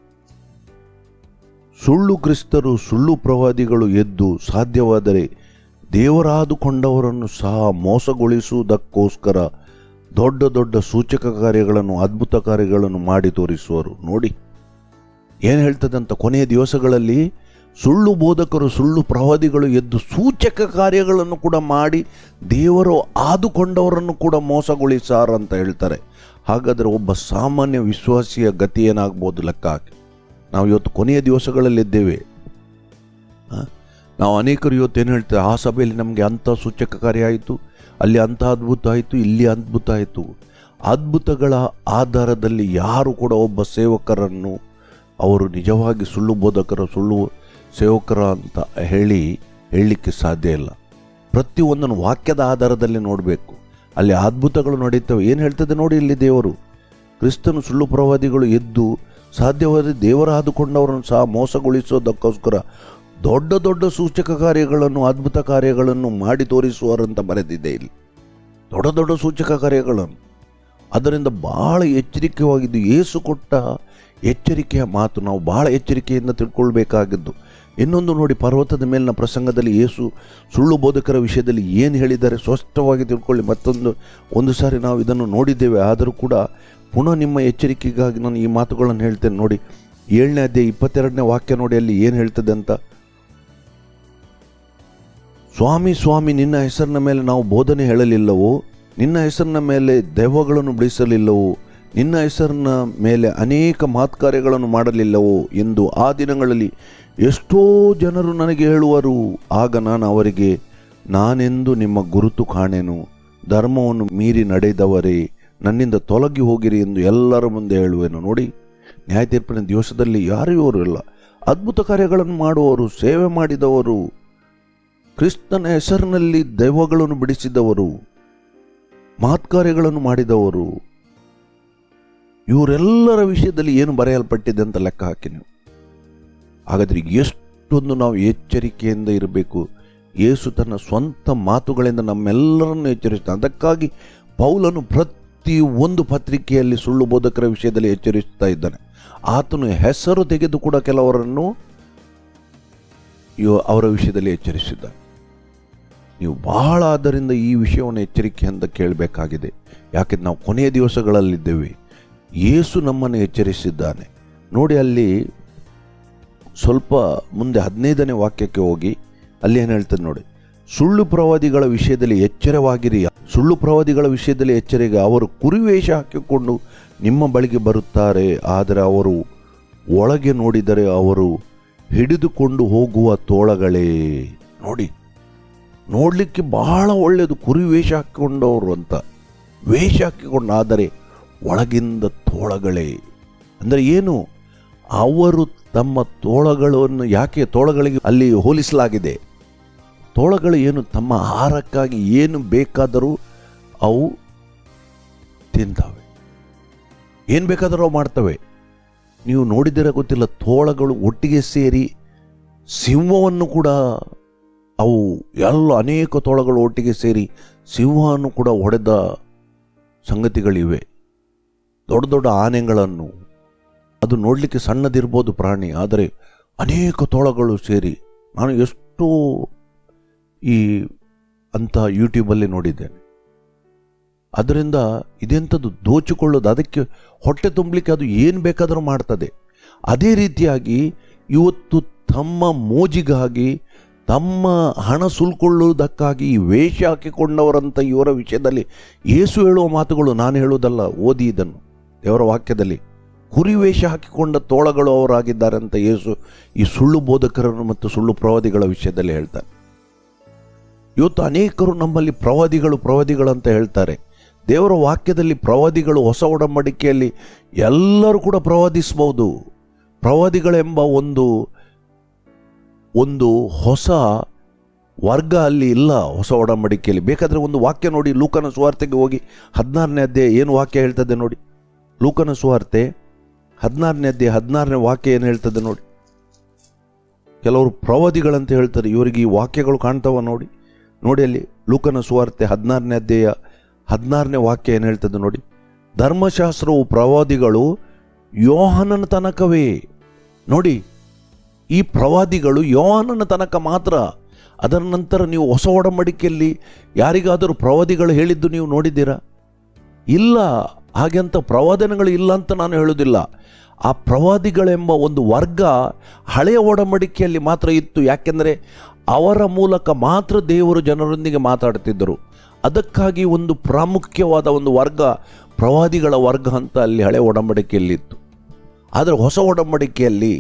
ಸುಳ್ಳು ಕ್ರಿಸ್ತರು, ಸುಳ್ಳು ಪ್ರವಾದಿಗಳು ಎದ್ದು ಸಾಧ್ಯವಾದರೆ ದೇವರಾದುಕೊಂಡವರನ್ನು ಸಹ ಮೋಸಗೊಳಿಸುವುದಕ್ಕೋಸ್ಕರ ದೊಡ್ಡ ದೊಡ್ಡ ಸೂಚಕ ಕಾರ್ಯಗಳನ್ನು, ಅದ್ಭುತ ಕಾರ್ಯಗಳನ್ನು ಮಾಡಿ ತೋರಿಸುವರು. ನೋಡಿ ಏನು ಹೇಳ್ತದಂತ. ಕೊನೆಯ ದಿವಸಗಳಲ್ಲಿ ಸುಳ್ಳು ಬೋಧಕರು, ಸುಳ್ಳು ಪ್ರವಾದಿಗಳು ಎದ್ದು ಸೂಚಕ ಕಾರ್ಯಗಳನ್ನು ಕೂಡ ಮಾಡಿ ದೇವರು ಆದುಕೊಂಡವರನ್ನು ಕೂಡ ಮೋಸಗೊಳಿಸಾರ ಅಂತ ಹೇಳ್ತಾರೆ. ಹಾಗಾದರೆ ಒಬ್ಬ ಸಾಮಾನ್ಯ ವಿಶ್ವಾಸಿಯ ಗತಿ ಏನಾಗ್ಬೋದು ಲೆಕ್ಕ ಹಾಕಿ. ನಾವು ಇವತ್ತು ಕೊನೆಯ ದಿವಸಗಳಲ್ಲಿದ್ದೇವೆ. ನಾವು ಅನೇಕರು ಇವತ್ತು ಏನು ಹೇಳ್ತೇವೆ, ಆ ಸಭೆಯಲ್ಲಿ ನಮಗೆ ಅಂಥ ಸೂಚಕ ಕಾರ್ಯ ಆಯಿತು, ಅಲ್ಲಿ ಅಂಥ ಅದ್ಭುತ ಆಯಿತು, ಇಲ್ಲಿ ಅದ್ಭುತ ಆಯಿತು. ಅದ್ಭುತಗಳ ಆಧಾರದಲ್ಲಿ ಯಾರು ಕೂಡ ಒಬ್ಬ ಸೇವಕರನ್ನು ಅವರು ನಿಜವಾಗಿ ಸುಳ್ಳು ಬೋಧಕರ, ಸುಳ್ಳು ಸೇವಕರ ಅಂತ ಹೇಳಲಿಕ್ಕೆ ಸಾಧ್ಯ ಇಲ್ಲ. ಪ್ರತಿಯೊಂದನ್ನು ವಾಕ್ಯದ ಆಧಾರದಲ್ಲಿ ನೋಡಬೇಕು. ಅಲ್ಲಿ ಅದ್ಭುತಗಳು ನಡೀತವೆ. ಏನು ಹೇಳ್ತದೆ ನೋಡಿ ಇಲ್ಲಿ ದೇವರು. ಕ್ರಿಸ್ತನು, ಸುಳ್ಳು ಪ್ರವಾದಿಗಳು ಎದ್ದು ಸಾಧ್ಯವಾದ ದೇವರಾದುಕೊಂಡವರನ್ನು ಸಹ ಮೋಸಗೊಳಿಸೋದಕ್ಕೋಸ್ಕರ ದೊಡ್ಡ ದೊಡ್ಡ ಸೂಚಕ ಕಾರ್ಯಗಳನ್ನು, ಅದ್ಭುತ ಕಾರ್ಯಗಳನ್ನು ಮಾಡಿ ತೋರಿಸುವರಂತ ಬರೆದಿದೆ ಇಲ್ಲಿ. ದೊಡ್ಡ ದೊಡ್ಡ ಸೂಚಕ ಕಾರ್ಯಗಳನ್ನು. ಅದರಿಂದ ಬಹಳ ಎಚ್ಚರಿಕೆಯಾಗಿದ್ದು ಯೇಸು ಕೊಟ್ಟ ಎಚ್ಚರಿಕೆಯ ಮಾತು. ನಾವು ಬಹಳ ಎಚ್ಚರಿಕೆಯಿಂದ ತಿಳ್ಕೊಳ್ಬೇಕಾಗಿದ್ದು. ಇನ್ನೊಂದು ನೋಡಿ, ಪರ್ವತದ ಮೇಲಿನ ಪ್ರಸಂಗದಲ್ಲಿ ಯೇಸು ಸುಳ್ಳು ಬೋಧಕರ ವಿಷಯದಲ್ಲಿ ಏನು ಹೇಳಿದ್ದಾರೆ ಸ್ಪಷ್ಟವಾಗಿ ತಿಳ್ಕೊಳ್ಳಿ. ಒಂದು ಸಾರಿ ನಾವು ಇದನ್ನು ನೋಡಿದ್ದೇವೆ. ಆದರೂ ಕೂಡ ಪುನಃ ನಿಮ್ಮ ಎಚ್ಚರಿಕೆಗಾಗಿ ನಾನು ಈ ಮಾತುಗಳನ್ನು ಹೇಳ್ತೇನೆ ನೋಡಿ. 7ನೇ ಅಧ್ಯಾಯ 22ನೇ ವಾಕ್ಯ ನೋಡಿ, ಅಲ್ಲಿ ಏನು ಹೇಳ್ತದೆ ಅಂತ. ಸ್ವಾಮಿ ಸ್ವಾಮಿ, ನಿನ್ನ ಹೆಸರಿನ ಮೇಲೆ ನಾವು ಬೋಧನೆ ಹೇಳಲಿಲ್ಲವೋ? ನಿನ್ನ ಹೆಸರಿನ ಮೇಲೆ ದೆವ್ವಗಳನ್ನು ಬಿಡಿಸಲಿಲ್ಲವೋ? ನಿನ್ನ ಹೆಸರಿನ ಮೇಲೆ ಅನೇಕ ಮಹತ್ಕಾರ್ಯಗಳನ್ನು ಮಾಡಲಿಲ್ಲವೋ ಎಂದು ಆ ದಿನಗಳಲ್ಲಿ ಎಷ್ಟೋ ಜನರು ನನಗೆ ಹೇಳುವರು. ಆಗ ನಾನು ಅವರಿಗೆ, ನಾನೆಂದು ನಿಮ್ಮ ಗುರುತು ಕಾಣೆನು, ಧರ್ಮವನ್ನು ಮೀರಿ ನಡೆದವರೇ, ನನ್ನಿಂದ ತೊಲಗಿ ಹೋಗಿರಿ ಎಂದು ಎಲ್ಲರ ಮುಂದೆ ಹೇಳುವೆನು. ನೋಡಿ, ನ್ಯಾಯ ತೀರ್ಪಿನ ದಿವಸದಲ್ಲಿ ಯಾರು ಇವರು ಇಲ್ಲ. ಅದ್ಭುತ ಕಾರ್ಯಗಳನ್ನು ಮಾಡುವವರು, ಸೇವೆ ಮಾಡಿದವರು, ಕ್ರಿಸ್ತನ ಹೆಸರಿನಲ್ಲಿ ದೆವ್ವಗಳನ್ನು ಬಿಡಿಸಿದವರು, ಮಹತ್ಕಾರ್ಯಗಳನ್ನು ಮಾಡಿದವರು, ಇವರೆಲ್ಲರ ವಿಷಯದಲ್ಲಿ ಏನು ಬರೆಯಲ್ಪಟ್ಟಿದೆ ಅಂತ ಲೆಕ್ಕ ಹಾಕಿ ನೀವು. ಹಾಗಾದರೆ ಎಷ್ಟೊಂದು ನಾವು ಎಚ್ಚರಿಕೆಯಿಂದ ಇರಬೇಕು. ಯೇಸು ತನ್ನ ಸ್ವಂತ ಮಾತುಗಳಿಂದ ನಮ್ಮೆಲ್ಲರನ್ನು ಎಚ್ಚರಿಸ್ತಾನೆ. ಅದಕ್ಕಾಗಿ ಪೌಲನು ಪ್ರತಿ ಒಂದು ಪತ್ರಿಕೆಯಲ್ಲಿ ಸುಳ್ಳು ಬೋಧಕರ ವಿಷಯದಲ್ಲಿ ಎಚ್ಚರಿಸ್ತಾ ಇದ್ದಾನೆ. ಆತನು ಹೆಸರು ತೆಗೆದು ಕೂಡ ಕೆಲವರನ್ನು ಅವರ ವಿಷಯದಲ್ಲಿ ಎಚ್ಚರಿಸಿದ್ದಾನೆ. ನೀವು ಬಹಳ ಆದ್ದರಿಂದ ಈ ವಿಷಯವನ್ನು ಎಚ್ಚರಿಕೆಯಿಂದ ಕೇಳಬೇಕಾಗಿದೆ. ಯಾಕೆಂದ್ರೆ ನಾವು ಕೊನೆಯ ದಿವಸಗಳಲ್ಲಿದ್ದೇವೆ. ಯೇಸು ನಮ್ಮನ್ನು ಎಚ್ಚರಿಸಿದ್ದಾನೆ. ನೋಡಿ, ಅಲ್ಲಿ ಸ್ವಲ್ಪ ಮುಂದೆ 15ನೇ ವಾಕ್ಯಕ್ಕೆ ಹೋಗಿ ಅಲ್ಲಿ ಏನು ಹೇಳ್ತದೆ ನೋಡಿ. ಸುಳ್ಳು ಪ್ರವಾದಿಗಳ ವಿಷಯದಲ್ಲಿ ಎಚ್ಚರವಾಗಿರಿ. ಸುಳ್ಳು ಪ್ರವಾದಿಗಳ ವಿಷಯದಲ್ಲಿ ಎಚ್ಚರಿಕೆ. ಅವರು ಕುರಿವೇಷ ಹಾಕಿಕೊಂಡು ನಿಮ್ಮ ಬಳಿಗೆ ಬರುತ್ತಾರೆ, ಆದರೆ ಅವರು ಒಳಗೆ ನೋಡಿದರೆ ಅವರು ಹಿಡಿದುಕೊಂಡು ಹೋಗುವ ತೋಳಗಳೇ. ನೋಡಿ, ನೋಡಲಿಕ್ಕೆ ಬಹಳ ಒಳ್ಳೆಯದು ಕುರಿವೇಷ ಹಾಕಿಕೊಂಡವರು ಅಂತ, ವೇಷ ಹಾಕಿಕೊಂಡು, ಆದರೆ ಒಳಗಿಂದ ತೋಳಗಳೇ. ಅಂದರೆ ಏನು? ಅವರು ತಮ್ಮ ತೋಳಗಳನ್ನು, ಯಾಕೆ ತೋಳಗಳಿಗೆ ಅಲ್ಲಿ ಹೋಲಿಸಲಾಗಿದೆ? ತೋಳಗಳು ಏನು? ತಮ್ಮ ಆಹಾರಕ್ಕಾಗಿ ಏನು ಬೇಕಾದರೂ ಅವು ತಿಂತವೆ, ಏನು ಬೇಕಾದರೂ ಅವು ಮಾಡ್ತವೆ. ನೀವು ನೋಡಿದರೆ ಗೊತ್ತಿಲ್ಲ, ತೋಳಗಳು ಒಟ್ಟಿಗೆ ಸೇರಿ ಸಿಂಹವನ್ನು ಕೂಡ, ಅವು ಎಲ್ಲ ಅನೇಕ ತೋಳಗಳು ಒಟ್ಟಿಗೆ ಸೇರಿ ಸಿಂಹವನ್ನು ಕೂಡ ಹೊಡೆದ ಸಂಗತಿಗಳಿವೆ. ದೊಡ್ಡ ದೊಡ್ಡ ಆನೆಗಳನ್ನು, ಅದು ನೋಡಲಿಕ್ಕೆ ಸಣ್ಣದಿರ್ಬೋದು ಪ್ರಾಣಿ, ಆದರೆ ಅನೇಕ ತೋಳಗಳು ಸೇರಿ, ನಾನು ಎಷ್ಟೋ ಈ ಅಂಥ ಯೂಟ್ಯೂಬಲ್ಲಿ ನೋಡಿದ್ದೇನೆ. ಅದರಿಂದ ಇದೆಂಥದ್ದು ದೋಚಿಕೊಳ್ಳೋದು, ಅದಕ್ಕೆ ಹೊಟ್ಟೆ ತುಂಬಲಿಕ್ಕೆ ಅದು ಏನು ಬೇಕಾದರೂ ಮಾಡ್ತದೆ. ಅದೇ ರೀತಿಯಾಗಿ ಇವತ್ತು ತಮ್ಮ ಮೋಜಿಗಾಗಿ, ತಮ್ಮ ಹಣ ಸುಲ್ಕೊಳ್ಳುವುದಕ್ಕಾಗಿ ಈ ವೇಷ ಹಾಕಿಕೊಂಡವರಂಥ ಇವರ ವಿಷಯದಲ್ಲಿ ಯೇಸು ಹೇಳುವ ಮಾತುಗಳು ನಾನು ಹೇಳುವುದಲ್ಲ. ಓದಿ ಇದನ್ನು ದೇವರ ವಾಕ್ಯದಲ್ಲಿ. ಕುರಿವೇಷ ಹಾಕಿಕೊಂಡ ತೋಳಗಳು ಅವರಾಗಿದ್ದಾರೆ ಅಂತ ಯೇಸು ಈ ಸುಳ್ಳು ಬೋಧಕರನ್ನು ಮತ್ತು ಸುಳ್ಳು ಪ್ರವಾದಿಗಳ ವಿಷಯದಲ್ಲಿ ಹೇಳ್ತಾರೆ. ಇವತ್ತು ಅನೇಕರು ನಮ್ಮಲ್ಲಿ ಪ್ರವಾದಿಗಳು ಅಂತ ಹೇಳ್ತಾರೆ. ದೇವರ ವಾಕ್ಯದಲ್ಲಿ ಪ್ರವಾದಿಗಳು ಹೊಸ ಒಡಂಬಡಿಕೆಯಲ್ಲಿ ಎಲ್ಲರೂ ಕೂಡ ಪ್ರವಾದಿಸಬಹುದು. ಪ್ರವಾದಿಗಳೆಂಬ ಒಂದು ಹೊಸ ವರ್ಗ ಅಲ್ಲಿ ಇಲ್ಲ ಹೊಸ ಒಡಂಬಡಿಕೆಯಲ್ಲಿ. ಬೇಕಾದರೆ ಒಂದು ವಾಕ್ಯ ನೋಡಿ, ಲೂಕನ ಸುವಾರ್ತೆಗೆ ಹೋಗಿ 16ನೇ ಅಧ್ಯಾಯ ಏನು ವಾಕ್ಯ ಹೇಳ್ತದೆ ನೋಡಿ. ಲೂಕನ ಸುವಾರ್ತೆ 16ನೇ ಅಧ್ಯಾಯ 16ನೇ ವಾಕ್ಯ ಏನು ಹೇಳ್ತದೆ ನೋಡಿ. ಕೆಲವರು ಪ್ರವಾದಿಗಳಂತ ಹೇಳ್ತಾರೆ, ಇವರಿಗೆ ಈ ವಾಕ್ಯಗಳು ಕಾಣ್ತಾವ ನೋಡಿ. ಅಲ್ಲಿ ಲೂಕನ ಸುವಾರ್ತೆ 16ನೇ ಅಧ್ಯಾಯ 16ನೇ ವಾಕ್ಯ ಏನು ಹೇಳ್ತದೆ ನೋಡಿ. ಧರ್ಮಶಾಸ್ತ್ರವು ಪ್ರವಾದಿಗಳು ಯೋಹಾನನ ತನಕವೇ. ನೋಡಿ, ಈ ಪ್ರವಾದಿಗಳು ಯೋಹಾನನ ತನಕ ಮಾತ್ರ. ಅದರ ನಂತರ ನೀವು ಹೊಸ ಒಡಂಬಡಿಕೆಯಲ್ಲಿ ಯಾರಿಗಾದರೂ ಪ್ರವಾದಿಗಳು ಹೇಳಿದ್ದು ನೀವು ನೋಡಿದ್ದೀರಾ? ಇಲ್ಲ. ಹಾಗೆಂತ ಪ್ರವಾದನೆಗಳು ಇಲ್ಲ ಅಂತ ನಾನು ಹೇಳುವುದಿಲ್ಲ. ಆ ಪ್ರವಾದಿಗಳೆಂಬ ಒಂದು ವರ್ಗ ಹಳೆಯ ಒಡಂಬಡಿಕೆಯಲ್ಲಿ ಮಾತ್ರ ಇತ್ತು. ಯಾಕೆಂದರೆ ಅವರ ಮೂಲಕ ಮಾತ್ರ ದೇವರು ಜನರೊಂದಿಗೆ ಮಾತಾಡ್ತಿದ್ದರು. ಅದಕ್ಕಾಗಿ ಒಂದು ಪ್ರಾಮುಖ್ಯವಾದ ಒಂದು ವರ್ಗ ಪ್ರವಾದಿಗಳ ವರ್ಗ ಅಂತ ಅಲ್ಲಿ ಹಳೆಯ ಒಡಂಬಡಿಕೆಯಲ್ಲಿತ್ತು. ಆದರೆ ಹೊಸ ಒಡಂಬಡಿಕೆಯಲ್ಲಿ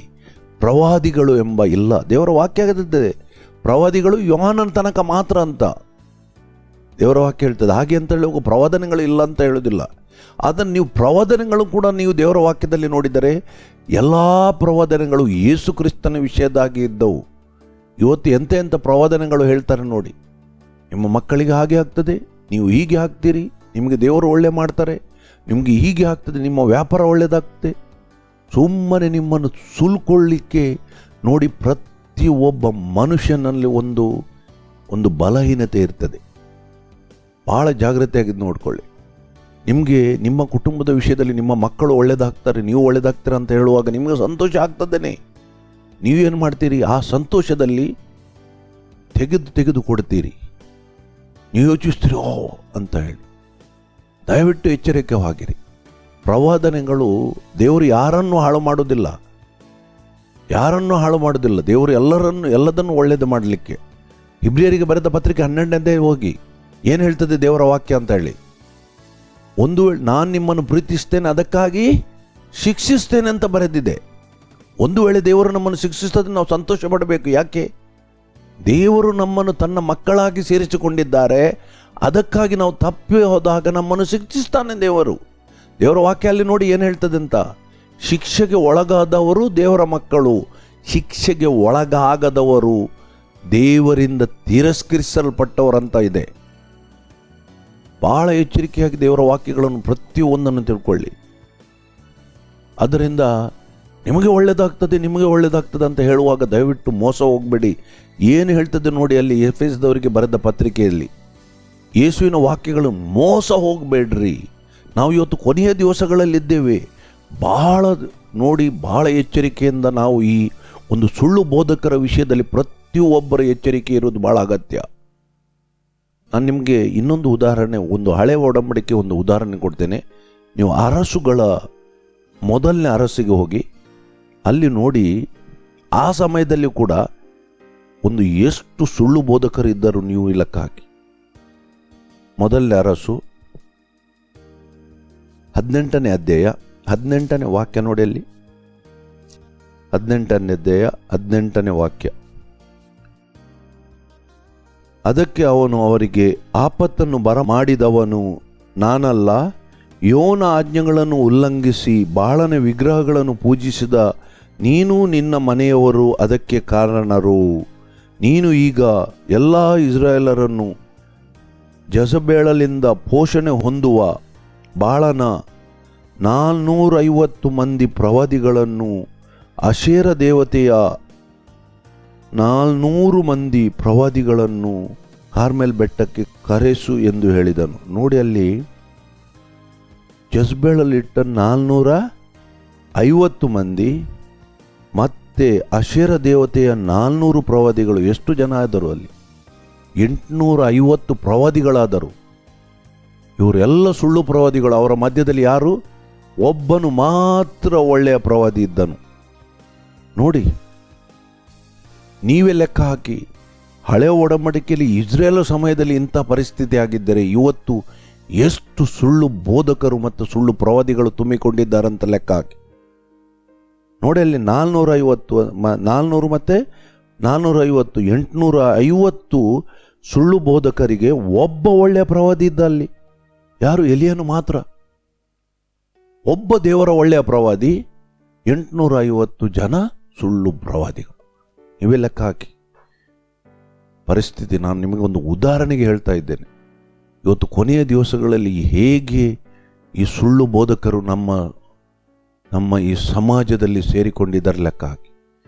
ಪ್ರವಾದಿಗಳು ಎಂಬ ಇಲ್ಲ. ದೇವರ ವಾಕ್ಯ ಆಗಿದ್ದರೆ ಪ್ರವಾದಿಗಳು ಯೋಹಾನನ ತನಕ ಮಾತ್ರ ಅಂತ ದೇವರ ವಾಕ್ಯ ಹೇಳ್ತದೆ. ಹಾಗೆ ಅಂತ ಹೇಳಿ ಪ್ರವಾದನೆಗಳು ಇಲ್ಲ ಅಂತ ಹೇಳೋದಿಲ್ಲ. ಅದನ್ನು ನೀವು ಪ್ರವಾದನೆಗಳು ಕೂಡ ನೀವು ದೇವರ ವಾಕ್ಯದಲ್ಲಿ ನೋಡಿದರೆ ಎಲ್ಲ ಪ್ರವಾದನೆಗಳು ಯೇಸು ಕ್ರಿಸ್ತನ ವಿಷಯದಾಗಿ ಇದ್ದವು. ಇವತ್ತು ಎಂಥ ಪ್ರವಾದನೆಗಳು ಹೇಳ್ತಾರೆ ನೋಡಿ. ನಿಮ್ಮ ಮಕ್ಕಳಿಗೆ ಹಾಗೆ ಆಗ್ತದೆ, ನೀವು ಹೀಗೆ ಆಗ್ತೀರಿ, ನಿಮಗೆ ದೇವರು ಒಳ್ಳೆ ಮಾಡ್ತಾರೆ, ನಿಮಗೆ ಹೀಗೆ ಆಗ್ತದೆ, ನಿಮ್ಮ ವ್ಯಾಪಾರ ಒಳ್ಳೆಯದಾಗ್ತದೆ. ಸುಮ್ಮನೆ ನಿಮ್ಮನ್ನು ಸುಲ್ಕೊಳ್ಳಿಕ್ಕೆ ನೋಡಿ. ಪ್ರತಿಯೊಬ್ಬ ಮನುಷ್ಯನಲ್ಲಿ ಒಂದು ಬಲಹೀನತೆ ಇರ್ತದೆ. ಭಾಳ ಜಾಗ್ರತೆಯಾಗಿದ್ದು ನೋಡ್ಕೊಳ್ಳಿ. ನಿಮಗೆ ನಿಮ್ಮ ಕುಟುಂಬದ ವಿಷಯದಲ್ಲಿ ನಿಮ್ಮ ಮಕ್ಕಳು ಒಳ್ಳೆಯದಾಗ್ತಾರೆ, ನೀವು ಒಳ್ಳೆಯದಾಗ್ತೀರ ಅಂತ ಹೇಳುವಾಗ ನಿಮಗೆ ಸಂತೋಷ ಆಗ್ತದೇನೆ. ನೀವೇನು ಮಾಡ್ತೀರಿ? ಆ ಸಂತೋಷದಲ್ಲಿ ತೆಗೆದು ಕೊಡ್ತೀರಿ. ನೀವು ಯೋಚಿಸ್ತೀರಿ ಓ ಅಂತ ಹೇಳಿ. ದಯವಿಟ್ಟು ಎಚ್ಚರಿಕೆವಾಗಿರಿ. ಪ್ರವಾದನೆಗಳು ದೇವರು ಯಾರನ್ನೂ ಹಾಳು ಮಾಡೋದಿಲ್ಲ. ದೇವರು ಎಲ್ಲದನ್ನು ಒಳ್ಳೆಯದು ಮಾಡಲಿಕ್ಕೆ. ಇಬ್ರಿಯರಿಗೆ ಬರೆದ ಪತ್ರಿಕೆ 12ನೇ ಹೋಗಿ ಏನು ಹೇಳ್ತದೆ ದೇವರ ವಾಕ್ಯ ಅಂತ ಹೇಳಿ. ಒಂದು ವೇಳೆ ನಾನು ನಿಮ್ಮನ್ನು ಪ್ರೀತಿಸ್ತೇನೆ, ಅದಕ್ಕಾಗಿ ಶಿಕ್ಷಿಸ್ತೇನೆ ಅಂತ ಬರೆದಿದೆ. ಒಂದು ವೇಳೆ ದೇವರು ನಮ್ಮನ್ನು ಶಿಕ್ಷಿಸ್ತದೆ, ನಾವು ಸಂತೋಷ ಪಡಬೇಕು. ಯಾಕೆ? ದೇವರು ನಮ್ಮನ್ನು ತನ್ನ ಮಕ್ಕಳಾಗಿ ಸೇರಿಸಿಕೊಂಡಿದ್ದಾರೆ. ಅದಕ್ಕಾಗಿ ನಾವು ತಪ್ಪಿ ಹೋದಾಗ ನಮ್ಮನ್ನು ಶಿಕ್ಷಿಸ್ತಾನೆ ದೇವರ ವಾಕ್ಯ ಅಲ್ಲಿ ನೋಡಿ ಏನು ಹೇಳ್ತದೆ ಅಂತ. ಶಿಕ್ಷೆಗೆ ಒಳಗಾದವರು ದೇವರ ಮಕ್ಕಳು, ಶಿಕ್ಷೆಗೆ ಒಳಗಾಗದವರು ದೇವರಿಂದ ತಿರಸ್ಕರಿಸಲ್ಪಟ್ಟವರಂತ ಇದೆ. ಬಹಳ ಎಚ್ಚರಿಕೆಯಾಗಿ ದೇವರ ವಾಕ್ಯಗಳನ್ನು ಪ್ರತಿಯೊಂದನ್ನು ತಿಳ್ಕೊಳ್ಳಿ. ಅದರಿಂದ ನಿಮಗೆ ಒಳ್ಳೆಯದಾಗ್ತದೆ ಅಂತ ಹೇಳುವಾಗ ದಯವಿಟ್ಟು ಮೋಸ ಹೋಗಬೇಡಿ. ಏನು ಹೇಳ್ತದೆ ನೋಡಿ ಅಲ್ಲಿ ಎಫೆಸದವರಿಗೆ ಬರೆದ ಪತ್ರಿಕೆಯಲ್ಲಿ. ಯೇಸುವಿನ ವಾಕ್ಯಗಳು ಮೋಸ ಹೋಗಬೇಡ್ರಿ. ನಾವು ಇವತ್ತು ಕೊನೆಯ ದಿವಸಗಳಲ್ಲಿದ್ದೇವೆ. ಬಹಳ ನೋಡಿ, ಬಹಳ ಎಚ್ಚರಿಕೆಯಿಂದ ನಾವು ಈ ಒಂದು ಸುಳ್ಳು ಬೋಧಕರ ವಿಷಯದಲ್ಲಿ ಪ್ರತಿಯೊಬ್ಬರ ಎಚ್ಚರಿಕೆ ಇರೋದು ಬಹಳ ಅಗತ್ಯ. ನಾನು ನಿಮಗೆ ಇನ್ನೊಂದು ಉದಾಹರಣೆ, ಒಂದು ಹಳೆ ಒಡಂಬಡಿಕೆ ಒಂದು ಉದಾಹರಣೆ ಕೊಡ್ತೇನೆ. ನೀವು ಅರಸುಗಳ ಮೊದಲನೇ ಅರಸಿಗೆ ಹೋಗಿ ಅಲ್ಲಿ ನೋಡಿ, ಆ ಸಮಯದಲ್ಲಿ ಕೂಡ ಒಂದು ಎಷ್ಟು ಸುಳ್ಳು ಬೋಧಕರಿದ್ದರು ನೀವು ಲೆಕ್ಕ ಹಾಕಿ. ಮೊದಲನೇ ಅರಸು 18ನೇ ಅಧ್ಯಾಯ 18ನೇ ವಾಕ್ಯ ನೋಡಿ. ಅಲ್ಲಿ 18ನೇ ಅಧ್ಯಾಯ 18ನೇ ವಾಕ್ಯ. ಅದಕ್ಕೆ ಅವನು ಅವರಿಗೆ, ಆಪತ್ತನ್ನು ಬರಮಾಡಿದವನು ನಾನಲ್ಲ, ಯೋನ ಆಜ್ಞೆಗಳನ್ನು ಉಲ್ಲಂಘಿಸಿ ಬಾಳನ ವಿಗ್ರಹಗಳನ್ನು ಪೂಜಿಸಿದ ನೀನು ನಿನ್ನ ಮನೆಯವರು ಅದಕ್ಕೆ ಕಾರಣರು. ನೀನು ಈಗ ಎಲ್ಲ ಇಸ್ರಾಯೇಲರನ್ನು ಜೆಜಬೇಲಳಿಂದ ಪೋಷಣೆ ಹೊಂದುವ ಬಾಳನ 450 ಮಂದಿ ಪ್ರವಾದಿಗಳನ್ನು, ಅಶೇರ ದೇವತೆಯ 400 ಮಂದಿ ಪ್ರವಾದಿಗಳನ್ನು ಕಾರ್ಮೆಲ್ ಬೆಟ್ಟಕ್ಕೆ ಕರೆಸು ಎಂದು ಹೇಳಿದನು. ನೋಡಿ, ಅಲ್ಲಿ ಜೆಜಬೇಲಲ್ಲಿಟ್ಟ 450 ಮಂದಿ ಮತ್ತೆ ಅಶೇರ ದೇವತೆಯ 400 ಪ್ರವಾದಿಗಳು. ಎಷ್ಟು ಜನ ಆದರು ಅಲ್ಲಿ? 850 ಪ್ರವಾದಿಗಳಾದರು. ಇವರೆಲ್ಲ ಸುಳ್ಳು ಪ್ರವಾದಿಗಳು. ಅವರ ಮಧ್ಯದಲ್ಲಿ ಯಾರು? ಒಬ್ಬನು ಮಾತ್ರ ಒಳ್ಳೆಯ ಪ್ರವಾದಿ ಇದ್ದನು. ನೋಡಿ, ನೀವೇ ಲೆಕ್ಕ ಹಾಕಿ. ಹಳೆಯ ಒಡಂಬಡಿಕೆಯಲ್ಲಿ ಇಸ್ರೇಲ್ ಸಮಯದಲ್ಲಿ ಇಂಥ ಪರಿಸ್ಥಿತಿ ಆಗಿದ್ದರೆ ಇವತ್ತು ಎಷ್ಟು ಸುಳ್ಳು ಬೋಧಕರು ಮತ್ತು ಸುಳ್ಳು ಪ್ರವಾದಿಗಳು ತುಂಬಿಕೊಂಡಿದ್ದಾರಂತ ಲೆಕ್ಕ ಹಾಕಿ ನೋಡಿ. ಅಲ್ಲಿ 400 ಮತ್ತೆ 450 850 ಸುಳ್ಳು ಬೋಧಕರಿಗೆ ಒಬ್ಬ ಒಳ್ಳೆಯ ಪ್ರವಾದಿ ಇದ್ದ. ಅಲ್ಲಿ ಯಾರು? ಎಲಿಯನು ಮಾತ್ರ. ಒಬ್ಬ ದೇವರ ಒಳ್ಳೆಯ ಪ್ರವಾದಿ, 850 ಜನ ಸುಳ್ಳು ಪ್ರವಾದಿಗಳು. ನೀವೇ ಲೆಕ್ಕ ಹಾಕಿ ಪರಿಸ್ಥಿತಿ. ನಾನು ನಿಮಗೆ ಒಂದು ಉದಾಹರಣೆಗೆ ಹೇಳ್ತಾ ಇದ್ದೇನೆ. ಇವತ್ತು ಕೊನೆಯ ದಿವಸಗಳಲ್ಲಿ ಹೇಗೆ ಈ ಸುಳ್ಳು ಬೋಧಕರು ನಮ್ಮ ಈ ಸಮಾಜದಲ್ಲಿ ಸೇರಿಕೊಂಡಿದ್ದಾರೆ ಲೆಕ್ಕ ಹಾಕಿ.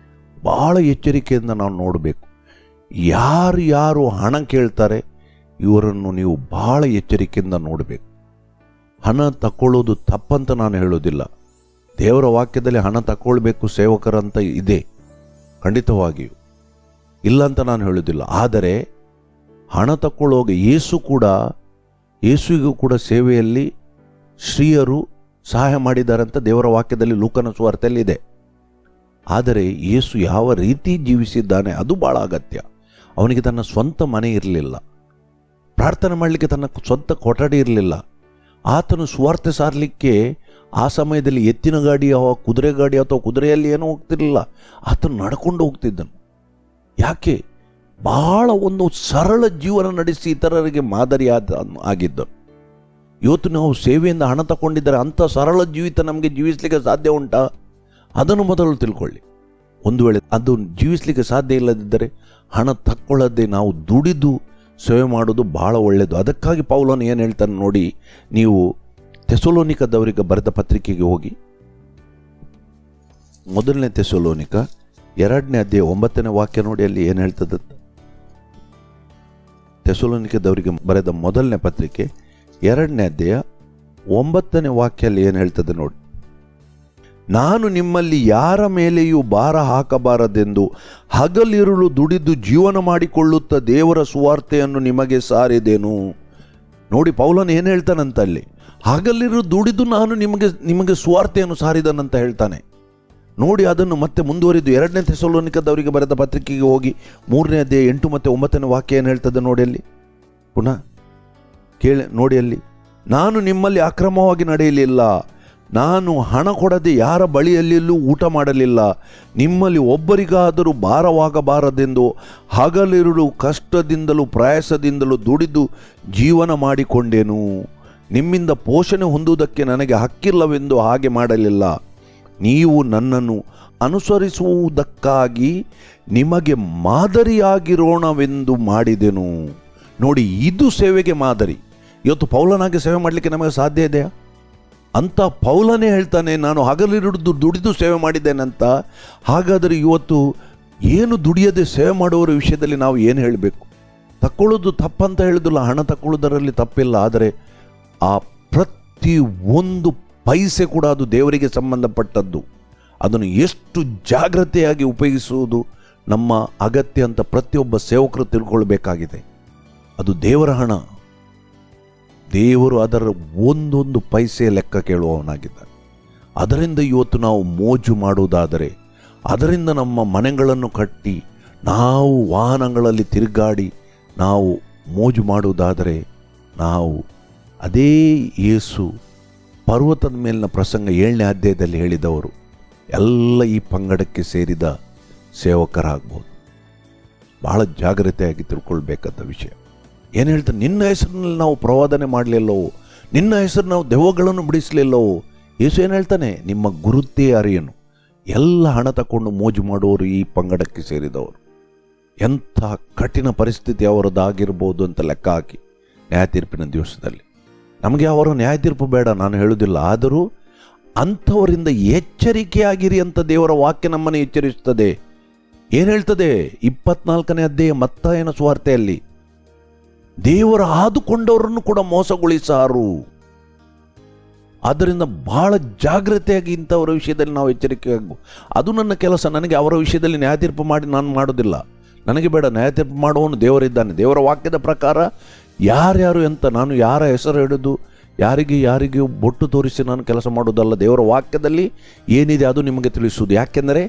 ಬಹಳ ಎಚ್ಚರಿಕೆಯಿಂದ ನಾವು ನೋಡಬೇಕು. ಯಾರು ಹಣ ಕೇಳ್ತಾರೆ ಇವರನ್ನು ನೀವು ಬಹಳ ಎಚ್ಚರಿಕೆಯಿಂದ ನೋಡಬೇಕು. ಹಣ ತಕ್ಕೊಳ್ಳೋದು ತಪ್ಪಂತ ನಾನು ಹೇಳೋದಿಲ್ಲ. ದೇವರ ವಾಕ್ಯದಲ್ಲಿ ಹಣ ತಕ್ಕೊಳ್ಬೇಕು ಸೇವಕರಂತ ಇದೆ, ಖಂಡಿತವಾಗಿಯೂ ಇಲ್ಲ ಅಂತ ನಾನು ಹೇಳೋದಿಲ್ಲ. ಆದರೆ ಹಣ ತಕ್ಕೊಳ್ಳೋಗ ಯೇಸುವಿಗೂ ಕೂಡ ಸೇವೆಯಲ್ಲಿ ಶ್ರೀಯರು ಸಹಾಯ ಮಾಡಿದ್ದಾರೆ ಅಂತ ದೇವರ ವಾಕ್ಯದಲ್ಲಿ ಲೂಕನ ಸುವಾರ್ತೆಯಲ್ಲಿ ಇದೆ. ಆದರೆ ಯೇಸು ಯಾವ ರೀತಿ ಜೀವಿಸಿದ್ದಾನೆ ಅದು ಬಹಳ ಅಗತ್ಯ. ಅವನಿಗೆ ತನ್ನ ಸ್ವಂತ ಮನೆ ಇರಲಿಲ್ಲ, ಪ್ರಾರ್ಥನೆ ಮಾಡಲಿಕ್ಕೆ ತನ್ನ ಸ್ವಂತ ಕೊಠಡಿ ಇರಲಿಲ್ಲ. ಆತನು ಸುವಾರ್ತೆ ಸಾರಲಿಕ್ಕೆ ಆ ಸಮಯದಲ್ಲಿ ಎತ್ತಿನ ಗಾಡಿ ಕುದುರೆ ಗಾಡಿ ಅಥವಾ ಕುದುರೆಯಲ್ಲಿ ಏನೂ ಹೋಗ್ತಿರಲಿಲ್ಲ. ಆತನು ನಡ್ಕೊಂಡು ಹೋಗ್ತಿದ್ದನು. ಯಾಕೆ? ಬಹಳ ಒಂದು ಸರಳ ಜೀವನ ನಡೆಸಿ ಇತರರಿಗೆ ಮಾದರಿ ಆಗಿದ್ದನು. ಇವತ್ತು ನಾವು ಸೇವೆಯಿಂದ ಹಣ ತಗೊಂಡಿದ್ದರೆ ಅಂಥ ಸರಳ ಜೀವಿತ ನಮಗೆ ಜೀವಿಸಲಿಕ್ಕೆ ಸಾಧ್ಯ ಉಂಟಾ? ಅದನ್ನು ಮೊದಲು ತಿಳ್ಕೊಳ್ಳಿ. ಒಂದು ವೇಳೆ ಅದು ಜೀವಿಸಲಿಕ್ಕೆ ಸಾಧ್ಯ ಇಲ್ಲದಿದ್ದರೆ ಹಣ ತಕ್ಕೊಳ್ಳದೆ ನಾವು ದುಡಿದು ಸೇವೆ ಮಾಡೋದು ಬಹಳ ಒಳ್ಳೆಯದು. ಅದಕ್ಕಾಗಿ ಪೌಲನು ಏನು ಹೇಳ್ತಾನೆ ನೋಡಿ, ನೀವು ಥೆಸಲೋನಿಕದವರಿಗೆ ಬರೆದ ಪತ್ರಿಕೆಗೆ ಹೋಗಿ, ಮೊದಲನೇ ಥೆಸಲೋನಿಕ 2ನೇ ಅಧ್ಯಾಯ 9ನೇ ವಾಕ್ಯ ನೋಡಿ. ಅಲ್ಲಿ ಏನು ಹೇಳ್ತದೆ? ಥೆಸಲೋನಿಕದವರಿಗೆ ಬರೆದ ಮೊದಲನೇ ಪತ್ರಿಕೆ 2ನೇ ಅಧ್ಯಾಯ 9ನೇ ವಾಕ್ಯಲ್ಲಿ ಏನು ಹೇಳ್ತದೆ ನೋಡಿ. ನಾನು ನಿಮ್ಮಲ್ಲಿ ಯಾರ ಮೇಲೆಯೂ ಭಾರ ಹಾಕಬಾರದೆಂದು ಹಗಲಿರುಳು ದುಡಿದು ಜೀವನ ಮಾಡಿಕೊಳ್ಳುತ್ತಾ ದೇವರ ಸುವಾರ್ತೆಯನ್ನು ನಿಮಗೆ ಸಾರಿದೆನು. ನೋಡಿ, ಪೌಲನು ಏನು ಹೇಳ್ತಾನಂತ ಅಲ್ಲಿ, ಹಗಲಿರು ದುಡಿದು ನಾನು ನಿಮಗೆ ಸುವಾರ್ತೆಯನ್ನು ಸಾರಿದನಂತ ಹೇಳ್ತಾನೆ. ನೋಡಿ, ಅದನ್ನು ಮತ್ತೆ ಮುಂದುವರಿದು 2ನೇ ಥೆಸಲೋನಿಕದವರಿಗೆ ಬರೆದ ಪತ್ರಿಕೆಗೆ ಹೋಗಿ 3ನೇ ಅಧ್ಯಾಯ 8 ಮತ್ತು 9ನೇ ವಾಕ್ಯ ಏನು ಹೇಳ್ತದೆ ನೋಡಿ. ಅಲ್ಲಿ ಪುನಃ ನೋಡಿ. ಅಲ್ಲಿ ನಾನು ನಿಮ್ಮಲ್ಲಿ ಅಕ್ರಮವಾಗಿ ನಡೆಯಲಿಲ್ಲ, ನಾನು ಹಣ ಕೊಡದೆ ಯಾರ ಬಳಿಯಲ್ಲಿಯೂ ಊಟ ಮಾಡಲಿಲ್ಲ, ನಿಮ್ಮಲ್ಲಿ ಒಬ್ಬರಿಗಾದರೂ ಭಾರವಾಗಬಾರದೆಂದು ಹಗಲಿರುಳು ಕಷ್ಟದಿಂದಲೂ ಪ್ರಯಾಸದಿಂದಲೂ ದುಡಿದು ಜೀವನ ಮಾಡಿಕೊಂಡೆನು. ನಿಮ್ಮಿಂದ ಪೋಷಣೆ ಹೊಂದುವುದಕ್ಕೆ ನನಗೆ ಹಕ್ಕಿಲ್ಲವೆಂದು ಹಾಗೆ ಮಾಡಲಿಲ್ಲ. ನೀವು ನನ್ನನ್ನು ಅನುಸರಿಸುವುದಕ್ಕಾಗಿ ನಿಮಗೆ ಮಾದರಿಯಾಗಿರೋಣವೆಂದು ಮಾಡಿದೆನು. ನೋಡಿ, ಇದು ಸೇವೆಗೆ ಮಾದರಿ. ಇವತ್ತು ಪೌಲನಾಗಿ ಸೇವೆ ಮಾಡಲಿಕ್ಕೆ ನಮಗೆ ಸಾಧ್ಯ ಇದೆಯಾ? ಅಂತ ಪೌಲನೇ ಹೇಳ್ತಾನೆ, ನಾನು ಹಗಲಿರುವುದು ದುಡಿದು ಸೇವೆ ಮಾಡಿದ್ದೇನಂತ. ಹಾಗಾದರೆ ಇವತ್ತು ಏನು ದುಡಿಯದೆ ಸೇವೆ ಮಾಡುವವರ ವಿಷಯದಲ್ಲಿ ನಾವು ಏನು ಹೇಳಬೇಕು? ತಕ್ಕೊಳ್ಳೋದು ತಪ್ಪಂತ ಹೇಳೋದಿಲ್ಲ, ಹಣ ತಕ್ಕೊಳ್ಳೋದರಲ್ಲಿ ತಪ್ಪಿಲ್ಲ. ಆದರೆ ಆ ಪ್ರತಿ ಒಂದು ಪೈಸೆ ಕೂಡ ಅದು ದೇವರಿಗೆ ಸಂಬಂಧಪಟ್ಟದ್ದು. ಅದನ್ನು ಎಷ್ಟು ಜಾಗ್ರತೆಯಾಗಿ ಉಪಯೋಗಿಸುವುದು ನಮ್ಮ ಅಗತ್ಯ ಅಂತ ಪ್ರತಿಯೊಬ್ಬ ಸೇವಕರು ತಿಳ್ಕೊಳ್ಬೇಕಾಗಿದೆ. ಅದು ದೇವರ ಹಣ. ದೇವರು ಅದರ ಒಂದೊಂದು ಪೈಸೆ ಲೆಕ್ಕ ಕೇಳುವವನಾಗಿದ್ದಾನೆ. ಅದರಿಂದ ಇವತ್ತು ನಾವು ಮೋಜು ಮಾಡುವುದಾದರೆ, ಅದರಿಂದ ನಮ್ಮ ಮನೆಗಳನ್ನು ಕಟ್ಟಿ ನಾವು ವಾಹನಗಳಲ್ಲಿ ತಿರುಗಾಡಿ ನಾವು ಮೋಜು ಮಾಡುವುದಾದರೆ, ನಾವು ಅದೇ ಯೇಸು ಪರ್ವತದ ಮೇಲಿನ ಪ್ರಸಂಗ 7ನೇ ಅಧ್ಯಾಯದಲ್ಲಿ ಹೇಳಿದವರು ಎಲ್ಲ ಈ ಪಂಗಡಕ್ಕೆ ಸೇರಿದ ಸೇವಕರಾಗ್ಬೋದು. ಬಹಳ ಜಾಗ್ರತೆಯಾಗಿ ತಿಳ್ಕೊಳ್ಬೇಕಾದ ವಿಷಯ. ಏನು ಹೇಳ್ತಾರೆ, ನಿನ್ನ ಹೆಸರಿನಲ್ಲಿ ನಾವು ಪ್ರವಾದನೆ ಮಾಡಲಿಲ್ಲವೋ, ನಿನ್ನ ಹೆಸರು ನಾವು ದೆವ್ವಗಳನ್ನು ಬಿಡಿಸಲಿಲ್ಲವೋ. ಯೇಸು ಏನು ಹೇಳ್ತಾನೆ, ನಿಮ್ಮ ಗುರುತೇ ಅರಿಯನು. ಎಲ್ಲ ಹಣ ತಗೊಂಡು ಮೋಜು ಮಾಡುವವರು ಈ ಪಂಗಡಕ್ಕೆ ಸೇರಿದವರು. ಎಂಥ ಕಠಿಣ ಪರಿಸ್ಥಿತಿ ಅವರದ್ದಾಗಿರ್ಬೋದು ಅಂತ ಲೆಕ್ಕ ಹಾಕಿ ನ್ಯಾಯ ತೀರ್ಪಿನ ದಿವಸದಲ್ಲಿ. ನಮಗೆ ಅವರ ನ್ಯಾಯ ತೀರ್ಪು ಬೇಡ, ನಾನು ಹೇಳುವುದಿಲ್ಲ. ಆದರೂ ಅಂಥವರಿಂದ ಎಚ್ಚರಿಕೆಯಾಗಿರಿ ಅಂತ ದೇವರ ವಾಕ್ಯ ನಮ್ಮನ್ನು ಎಚ್ಚರಿಸುತ್ತದೆ. ಏನು ಹೇಳ್ತದೆ 24ನೇ ಅಧ್ಯಾಯ ಮತ್ತಾಯನ ಸುವಾರ್ತೆಯಲ್ಲಿ, ದೇವರ ಆದುಕೊಂಡವರನ್ನು ಕೂಡ ಮೋಸಗೊಳಿಸಾರು. ಆದ್ದರಿಂದ ಬಹಳ ಜಾಗ್ರತೆಯಾಗಿ ಇಂಥವರ ವಿಷಯದಲ್ಲಿ ನಾವು ಎಚ್ಚರಿಕೆ ಆಗಬೇಕು. ಅದು ನನ್ನ ಕೆಲಸ. ನನಗೆ ಅವರ ವಿಷಯದಲ್ಲಿ ನ್ಯಾಯ ತೀರ್ಪು ಮಾಡಿ ನಾನು ಮಾಡೋದಿಲ್ಲ. ನನಗೆ ಬೇಡ. ನ್ಯಾಯ ತೀರ್ಪು ಮಾಡುವವನು ದೇವರಿದ್ದಾನೆ. ದೇವರ ವಾಕ್ಯದ ಪ್ರಕಾರ ಯಾರ್ಯಾರು ಅಂತ ನಾನು ಯಾರ ಹೆಸರು ಹಿಡಿದು ಯಾರಿಗೆ ಬೊಟ್ಟು ತೋರಿಸಿ ನಾನು ಕೆಲಸ ಮಾಡೋದಲ್ಲ. ದೇವರ ವಾಕ್ಯದಲ್ಲಿ ಏನಿದೆ ಅದು ನಿಮಗೆ ತಿಳಿಸುವುದು. ಯಾಕೆಂದರೆ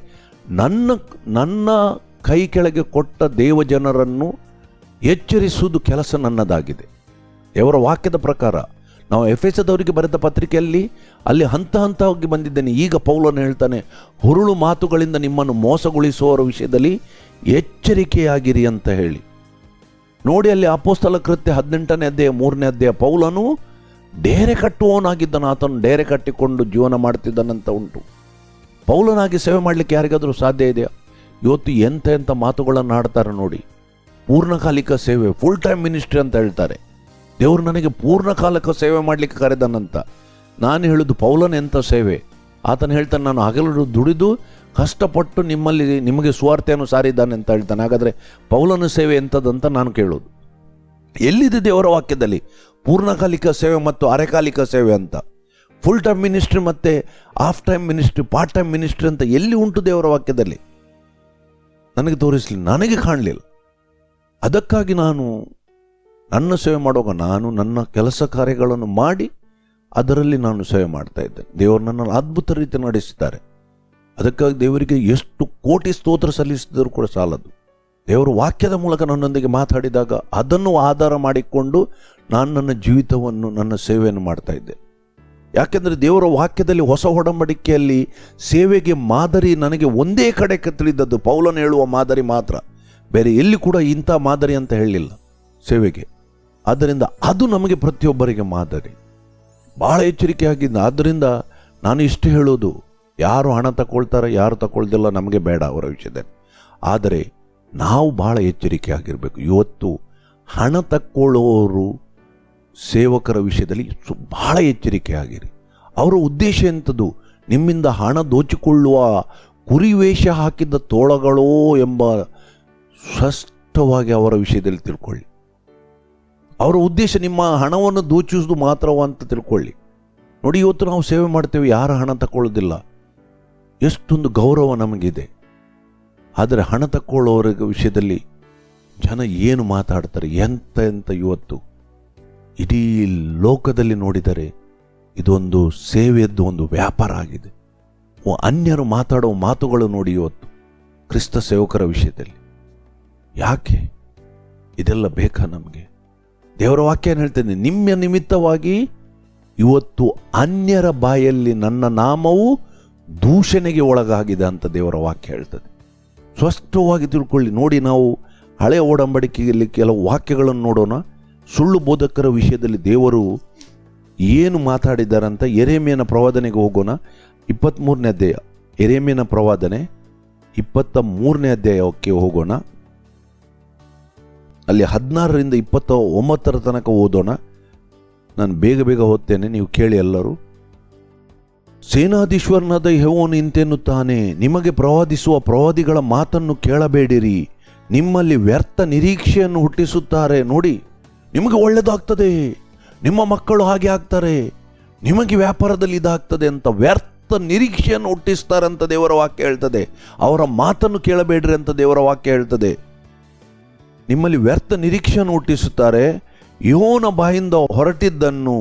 ನನ್ನ ಕೈ ಕೆಳಗೆ ಕೊಟ್ಟ ದೇವಜನರನ್ನು ಎಚ್ಚರಿಸುವುದು ಕೆಲಸ ನನ್ನದಾಗಿದೆ. ದೇವರ ವಾಕ್ಯದ ಪ್ರಕಾರ ನಾವು ಎಫೆಸದವರಿಗೆ ಬರೆದ ಪತ್ರಿಕೆಯಲ್ಲಿ ಅಲ್ಲಿ ಹಂತ ಹಂತವಾಗಿ ಬಂದಿದ್ದೇನೆ. ಈಗ ಪೌಲನು ಹೇಳ್ತಾನೆ, ಹುರುಳು ಮಾತುಗಳಿಂದ ನಿಮ್ಮನ್ನು ಮೋಸಗೊಳಿಸುವವರ ವಿಷಯದಲ್ಲಿ ಎಚ್ಚರಿಕೆಯಾಗಿರಿ ಅಂತ ಹೇಳಿ. ನೋಡಿ, ಅಲ್ಲಿ ಅಪೊಸ್ತಲ ಕೃತ್ಯ 18ನೇ ಅಧ್ಯಾಯ 3ನೇ ಅಧ್ಯಾಯ, ಪೌಲನು ಡೇರೆ ಕಟ್ಟುವವನಾಗಿದ್ದನು. ಆತನು ಡೇರೆ ಕಟ್ಟಿಕೊಂಡು ಜೀವನ ಮಾಡ್ತಿದ್ದಾನಂತ ಉಂಟು. ಪೌಲನಾಗಿ ಸೇವೆ ಮಾಡಲಿಕ್ಕೆ ಯಾರಿಗಾದರೂ ಸಾಧ್ಯ ಇದೆಯಾ? ಇವತ್ತು ಎಂಥ ಮಾತುಗಳನ್ನು ಆಡ್ತಾರೆ ನೋಡಿ. ಪೂರ್ಣಕಾಲಿಕ ಸೇವೆ, ಫುಲ್ ಟೈಮ್ ಮಿನಿಸ್ಟ್ರಿ ಅಂತ ಹೇಳ್ತಾರೆ. ದೇವರು ನನಗೆ ಪೂರ್ಣಕಾಲಿಕ ಸೇವೆ ಮಾಡಲಿಕ್ಕೆ ಕರೆದನಂತ. ನಾನು ಹೇಳುದು, ಪೌಲನ ಎಂಥ ಸೇವೆ. ಆತನು ಹೇಳ್ತಾನೆ, ನಾನು ಹಗಲು ದುಡಿದು ಕಷ್ಟಪಟ್ಟು ನಿಮಗೆ ಸುವಾರ್ತೆಯನ್ನು ಸಾರಿದ್ದಾನೆ ಅಂತ ಹೇಳ್ತಾನೆ. ಹಾಗಾದರೆ ಪೌಲನ ಸೇವೆ ಎಂಥದ್ದಂತ ನಾನು ಕೇಳೋದು. ಎಲ್ಲಿದೆ ದೇವರ ವಾಕ್ಯದಲ್ಲಿ ಪೂರ್ಣಕಾಲಿಕ ಸೇವೆ ಮತ್ತು ಅರೆಕಾಲಿಕ ಸೇವೆ ಅಂತ? ಫುಲ್ ಟೈಮ್ ಮಿನಿಸ್ಟ್ರಿ ಮತ್ತು half time ministry, part time ministry ಅಂತ ಎಲ್ಲಿ ಉಂಟು ದೇವರ ವಾಕ್ಯದಲ್ಲಿ? ನನಗೆ ತೋರಿಸಲಿ, ನನಗೆ ಕಾಣಲಿಲ್ಲ. ಅದಕ್ಕಾಗಿ ನಾನು ನನ್ನ ಸೇವೆ ಮಾಡುವಾಗ ನಾನು ನನ್ನ ಕೆಲಸ ಕಾರ್ಯಗಳನ್ನು ಮಾಡಿ ಅದರಲ್ಲಿ ನಾನು ಸೇವೆ ಮಾಡ್ತಾ ಇದ್ದೇನೆ. ದೇವರು ನನ್ನನ್ನು ಅದ್ಭುತ ರೀತಿ ನಡೆಸಿದ್ದಾರೆ. ಅದಕ್ಕಾಗಿ ದೇವರಿಗೆ ಎಷ್ಟು ಕೋಟಿ ಸ್ತೋತ್ರ ಸಲ್ಲಿಸಿದರೂ ಕೂಡ ಸಾಲದು. ದೇವರು ವಾಕ್ಯದ ಮೂಲಕ ನನ್ನೊಂದಿಗೆ ಮಾತಾಡಿದಾಗ ಅದನ್ನು ಆಧಾರ ಮಾಡಿಕೊಂಡು ನಾನು ನನ್ನ ಜೀವಿತವನ್ನು, ನನ್ನ ಸೇವೆಯನ್ನು ಮಾಡ್ತಾ ಇದ್ದೆ. ಯಾಕೆಂದರೆ ದೇವರ ವಾಕ್ಯದಲ್ಲಿ ಹೊಸ ಒಡಂಬಡಿಕೆಯಲ್ಲಿ ಸೇವೆಗೆ ಮಾದರಿ ನನಗೆ ಒಂದೇ ಕಡೆ ತಿಳಿದದ್ದು ಪೌಲನು ಹೇಳುವ ಮಾದರಿ ಮಾತ್ರ. ಬೇರೆ ಎಲ್ಲಿ ಕೂಡ ಇಂಥ ಮಾದರಿ ಅಂತ ಹೇಳಲಿಲ್ಲ ಸೇವೆಗೆ. ಆದ್ದರಿಂದ ಅದು ನಮಗೆ ಪ್ರತಿಯೊಬ್ಬರಿಗೆ ಮಾದರಿ. ಬಹಳ ಎಚ್ಚರಿಕೆಯಾಗಿದ್ದ. ಆದ್ದರಿಂದ ನಾನು ಇಷ್ಟು ಹೇಳೋದು, ಯಾರು ಹಣ ತಗೊಳ್ತಾರೆ ಯಾರು ತಗೊಳ್ದಿಲ್ಲ ನಮಗೆ ಬೇಡ ಅವರ ವಿಷಯದಲ್ಲಿ. ಆದರೆ ನಾವು ಬಹಳ ಎಚ್ಚರಿಕೆಯಾಗಿರಬೇಕು. ಇವತ್ತು ಹಣ ತಕ್ಕೊಳ್ಳೋರು ಸೇವಕರ ವಿಷಯದಲ್ಲಿ ಬಹಳ ಎಚ್ಚರಿಕೆಯಾಗಿರಿ. ಅವರ ಉದ್ದೇಶ ಎಂಥದ್ದು? ನಿಮ್ಮಿಂದ ಹಣ ದೋಚಿಕೊಳ್ಳುವ ಕುರಿವೇಷ ಹಾಕಿದ ತೋಳಗಳೋ ಎಂಬ ಸ್ಪಷ್ಟವಾಗಿ ಅವರ ವಿಷಯದಲ್ಲಿ ತಿಳ್ಕೊಳ್ಳಿ. ಅವರ ಉದ್ದೇಶ ನಿಮ್ಮ ಹಣವನ್ನು ದೋಚಿಸುವುದು ಮಾತ್ರವಂತ ತಿಳ್ಕೊಳ್ಳಿ. ನೋಡಿ, ಇವತ್ತು ನಾವು ಸೇವೆ ಮಾಡ್ತೇವೆ, ಯಾರ ಹಣ ತಗೊಳ್ಳೋದಿಲ್ಲ. ಎಷ್ಟೊಂದು ಗೌರವ ನಮಗಿದೆ. ಆದರೆ ಹಣ ತಕ್ಕೊಳ್ಳೋರ ವಿಷಯದಲ್ಲಿ ಜನ ಏನು ಮಾತಾಡ್ತಾರೆ, ಎಂತ ಇವತ್ತು ಇಡೀ ಲೋಕದಲ್ಲಿ ನೋಡಿದರೆ ಇದೊಂದು ಸೇವೆಯದ್ದು ಒಂದು ವ್ಯಾಪಾರ ಆಗಿದೆ. ಅನ್ಯರು ಮಾತಾಡೋ ಮಾತುಗಳು ನೋಡಿ ಇವತ್ತು ಕ್ರಿಸ್ತ ಸೇವಕರ ವಿಷಯದಲ್ಲಿ. ಯಾಕೆ ಇದೆಲ್ಲ ಬೇಕಾ ನಮಗೆ? ದೇವರ ವಾಕ್ಯ ಹೇಳ್ತೇನೆ, ನಿಮ್ಮ ನಿಮಿತ್ತವಾಗಿ ಇವತ್ತು ಅನ್ಯರ ಬಾಯಲ್ಲಿ ನನ್ನ ನಾಮವು ದೂಷಣೆಗೆ ಒಳಗಾಗಿದೆ ಅಂತ ದೇವರ ವಾಕ್ಯ ಹೇಳ್ತದೆ. ಸ್ಪಷ್ಟವಾಗಿ ತಿಳ್ಕೊಳ್ಳಿ. ನೋಡಿ, ನಾವು ಹಳೆಯ ಒಡಂಬಡಿಕೆಯಲ್ಲಿ ಕೆಲವು ವಾಕ್ಯಗಳನ್ನು ನೋಡೋಣ. ಸುಳ್ಳು ಬೋಧಕರ ವಿಷಯದಲ್ಲಿ ದೇವರು ಏನು ಮಾತಾಡಿದ್ದಾರೆ ಅಂತ ಯೆರೆಮೀಯನ ಪ್ರವಾದನೆಗೆ ಹೋಗೋಣ. 23ನೇ ಅಧ್ಯಾಯ, ಯೆರೆಮೀಯನ ಪ್ರವಾದನೆ 23ನೇ ಅಧ್ಯಾಯಕ್ಕೆ ಹೋಗೋಣ. ಅಲ್ಲಿ 16ರಿಂದ 29 ತನಕ ಓದೋಣ. ನಾನು ಬೇಗ ಓದ್ತೇನೆ, ನೀವು ಕೇಳಿ ಎಲ್ಲರೂ. ಸೇನಾಧೀಶ್ವರನಾದ ಯೆಹೋವನು ಇಂತೆನ್ನುತ್ತಾನೆ, ನಿಮಗೆ ಪ್ರವಾದಿಸುವ ಪ್ರವಾದಿಗಳ ಮಾತನ್ನು ಕೇಳಬೇಡಿರಿ. ನಿಮ್ಮಲ್ಲಿ ವ್ಯರ್ಥ ನಿರೀಕ್ಷೆಯನ್ನು ಹುಟ್ಟಿಸುತ್ತಾರೆ. ನೋಡಿ, ನಿಮಗೆ ಒಳ್ಳೆಯದಾಗ್ತದೆ, ನಿಮ್ಮ ಮಕ್ಕಳು ಹಾಗೆ ಆಗ್ತಾರೆ, ನಿಮಗೆ ವ್ಯಾಪಾರದಲ್ಲಿ ಇದಾಗ್ತದೆ ಅಂತ ವ್ಯರ್ಥ ವ್ಯರ್ಥ ನಿರೀಕ್ಷೆಯನ್ನು ಹುಟ್ಟಿಸ್ತಾರೆ ಅಂತ ದೇವರ ವಾಕ್ಯ ಹೇಳ್ತದೆ. ಅವರ ಮಾತನ್ನು ಕೇಳಬೇಡ್ರಿ ಅಂತ ದೇವರ ವಾಕ್ಯ ಹೇಳ್ತದೆ. ನಿಮ್ಮಲ್ಲಿ ವ್ಯರ್ಥ ನಿರೀಕ್ಷೆಯನ್ನು ಹುಟ್ಟಿಸುತ್ತಾರೆ. ಯೋನ ಬಾಯಿಂದ ಹೊರಟಿದ್ದನ್ನು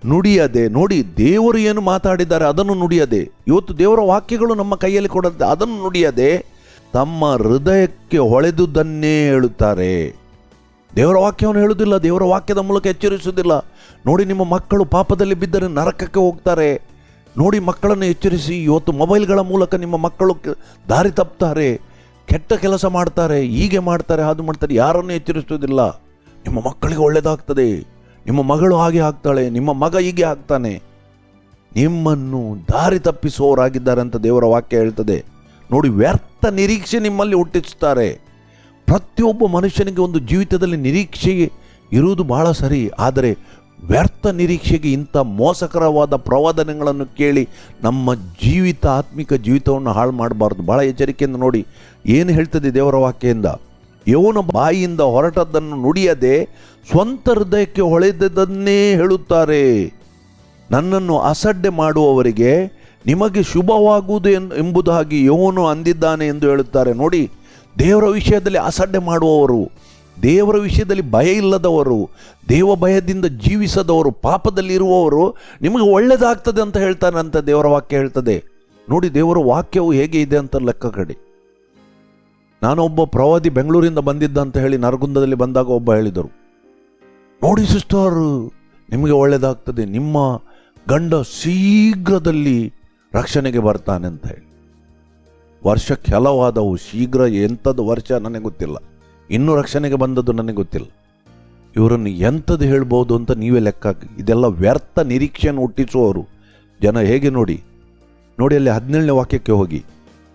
ನುಡಿಯದೆ, ನೋಡಿ ದೇವರು ಏನು ಮಾತಾಡಿದ್ದಾರೆ ಅದನ್ನು ನುಡಿಯದೆ, ಇವತ್ತು ದೇವರ ವಾಕ್ಯಗಳು ನಮ್ಮ ಕೈಯಲ್ಲಿ ಕೊಡುತ್ತೆ, ಅದನ್ನು ನುಡಿಯದೆ ತಮ್ಮ ಹೃದಯಕ್ಕೆ ಹೊಳೆದುದನ್ನೇ ಹೇಳುತ್ತಾರೆ. ದೇವರ ವಾಕ್ಯವನ್ನು ಹೇಳುವುದಿಲ್ಲ, ದೇವರ ವಾಕ್ಯದ ಮೂಲಕ ಎಚ್ಚರಿಸುವುದಿಲ್ಲ. ನೋಡಿ, ನಿಮ್ಮ ಮಕ್ಕಳು ಪಾಪದಲ್ಲಿ ಬಿದ್ದರೆ ನರಕಕ್ಕೆ ಹೋಗ್ತಾರೆ. ನೋಡಿ, ಮಕ್ಕಳನ್ನು ಎಚ್ಚರಿಸಿ. ಇವತ್ತು ಮೊಬೈಲ್ಗಳ ಮೂಲಕ ನಿಮ್ಮ ಮಕ್ಕಳು ದಾರಿ ತಪ್ಪುತ್ತಾರೆ, ಕೆಟ್ಟ ಕೆಲಸ ಮಾಡ್ತಾರೆ, ಹೀಗೆ ಮಾಡ್ತಾರೆ, ಅದು ಮಾಡ್ತಾರೆ. ಯಾರನ್ನು ಎಚ್ಚರಿಸುವುದಿಲ್ಲ. ನಿಮ್ಮ ಮಕ್ಕಳಿಗೆ ಒಳ್ಳೆಯದಾಗ್ತದೆ, ನಿಮ್ಮ ಮಗಳು ಹಾಗೆ ಆಗ್ತಾಳೆ, ನಿಮ್ಮ ಮಗ ಹೀಗೆ ಆಗ್ತಾನೆ. ನಿಮ್ಮನ್ನು ದಾರಿ ತಪ್ಪಿಸುವವರಾಗಿದ್ದಾರೆ ಅಂತ ದೇವರ ವಾಕ್ಯ ಹೇಳ್ತದೆ. ನೋಡಿ, ವ್ಯರ್ಥ ನಿರೀಕ್ಷೆ ನಿಮ್ಮಲ್ಲಿ ಹುಟ್ಟಿಸುತ್ತಾರೆ. ಪ್ರತಿಯೊಬ್ಬ ಮನುಷ್ಯನಿಗೆ ಒಂದು ಜೀವಿತದಲ್ಲಿ ನಿರೀಕ್ಷೆ ಇರುವುದು ಬಹಳ ಸರಿ. ಆದರೆ ವ್ಯರ್ಥ ನಿರೀಕ್ಷೆಗೆ ಇಂಥ ಮೋಸಕರವಾದ ಪ್ರವಾದನೆಗಳನ್ನು ಕೇಳಿ ನಮ್ಮ ಜೀವಿತ, ಆತ್ಮಿಕ ಜೀವಿತವನ್ನು ಹಾಳು ಮಾಡಬಾರ್ದು. ಬಹಳ ಎಚ್ಚರಿಕೆಯಿಂದ ನೋಡಿ ಏನು ಹೇಳ್ತದೆ ದೇವರ ವಾಕ್ಯದಿಂದ. ಯವನ ಬಾಯಿಯಿಂದ ಹೊರಟದ್ದನ್ನು ನುಡಿಯದೆ ಸ್ವಂತ ಹೃದಯಕ್ಕೆ ಹೊಳೆದದನ್ನೇ ಹೇಳುತ್ತಾರೆ. ನನ್ನನ್ನು ಅಸಡ್ಡೆ ಮಾಡುವವರಿಗೆ ನಿಮಗೆ ಶುಭವಾಗುವುದು ಎಂಬುದಾಗಿ ಯವನು ಅಂದಿದ್ದಾನೆ ಎಂದು ಹೇಳುತ್ತಾರೆ. ನೋಡಿ, ದೇವರ ವಿಷಯದಲ್ಲಿ ಅಸಡ್ಡೆ ಮಾಡುವವರು, ದೇವರ ವಿಷಯದಲ್ಲಿ ಭಯ ಇಲ್ಲದವರು, ದೇವ ಭಯದಿಂದ ಜೀವಿಸದವರು, ಪಾಪದಲ್ಲಿರುವವರು ನಿಮಗೆ ಒಳ್ಳೆಯದಾಗ್ತದೆ ಅಂತ ಹೇಳ್ತಾನೆ ಅಂತ ದೇವರ ವಾಕ್ಯ ಹೇಳ್ತದೆ. ನೋಡಿ, ದೇವರ ವಾಕ್ಯವು ಹೇಗೆ ಇದೆ ಅಂತ ಲೆಕ್ಕ ಕಡಿ. ನಾನೊಬ್ಬ ಪ್ರವಾದಿ ಬೆಂಗಳೂರಿಂದ ಬಂದಿದ್ದ ಅಂತ ಹೇಳಿ ನರಗುಂದದಲ್ಲಿ ಬಂದಾಗ ಒಬ್ಬ ಹೇಳಿದರು, ನೋಡಿ ಸಿಸ್ಟರ್, ನಿಮಗೆ ಒಳ್ಳೆಯದಾಗ್ತದೆ, ನಿಮ್ಮ ಗಂಡ ಶೀಘ್ರದಲ್ಲಿ ರಕ್ಷಣೆಗೆ ಬರ್ತಾನೆ ಅಂತ ಹೇಳಿ. ವರ್ಷ ಕೆಲವಾದವು, ಶೀಘ್ರ ಎಂಥದ್ದು ವರ್ಷ ನನಗೆ ಗೊತ್ತಿಲ್ಲ, ಇನ್ನೂ ರಕ್ಷಣೆಗೆ ಬಂದದ್ದು ನನಗೆ ಗೊತ್ತಿಲ್ಲ. ಇವರನ್ನು ಎಂಥದ್ದು ಹೇಳ್ಬೋದು ಅಂತ ನೀವೇ ಲೆಕ್ಕ ಹಾಕಿ. ಇದೆಲ್ಲ ವ್ಯರ್ಥ ನಿರೀಕ್ಷೆಯನ್ನು ಹುಟ್ಟಿಸುವವರು ಜನ. ಹೇಗೆ ನೋಡಿ ಅಲ್ಲಿ 17ನೇ ವಾಕ್ಯಕ್ಕೆ ಹೋಗಿ,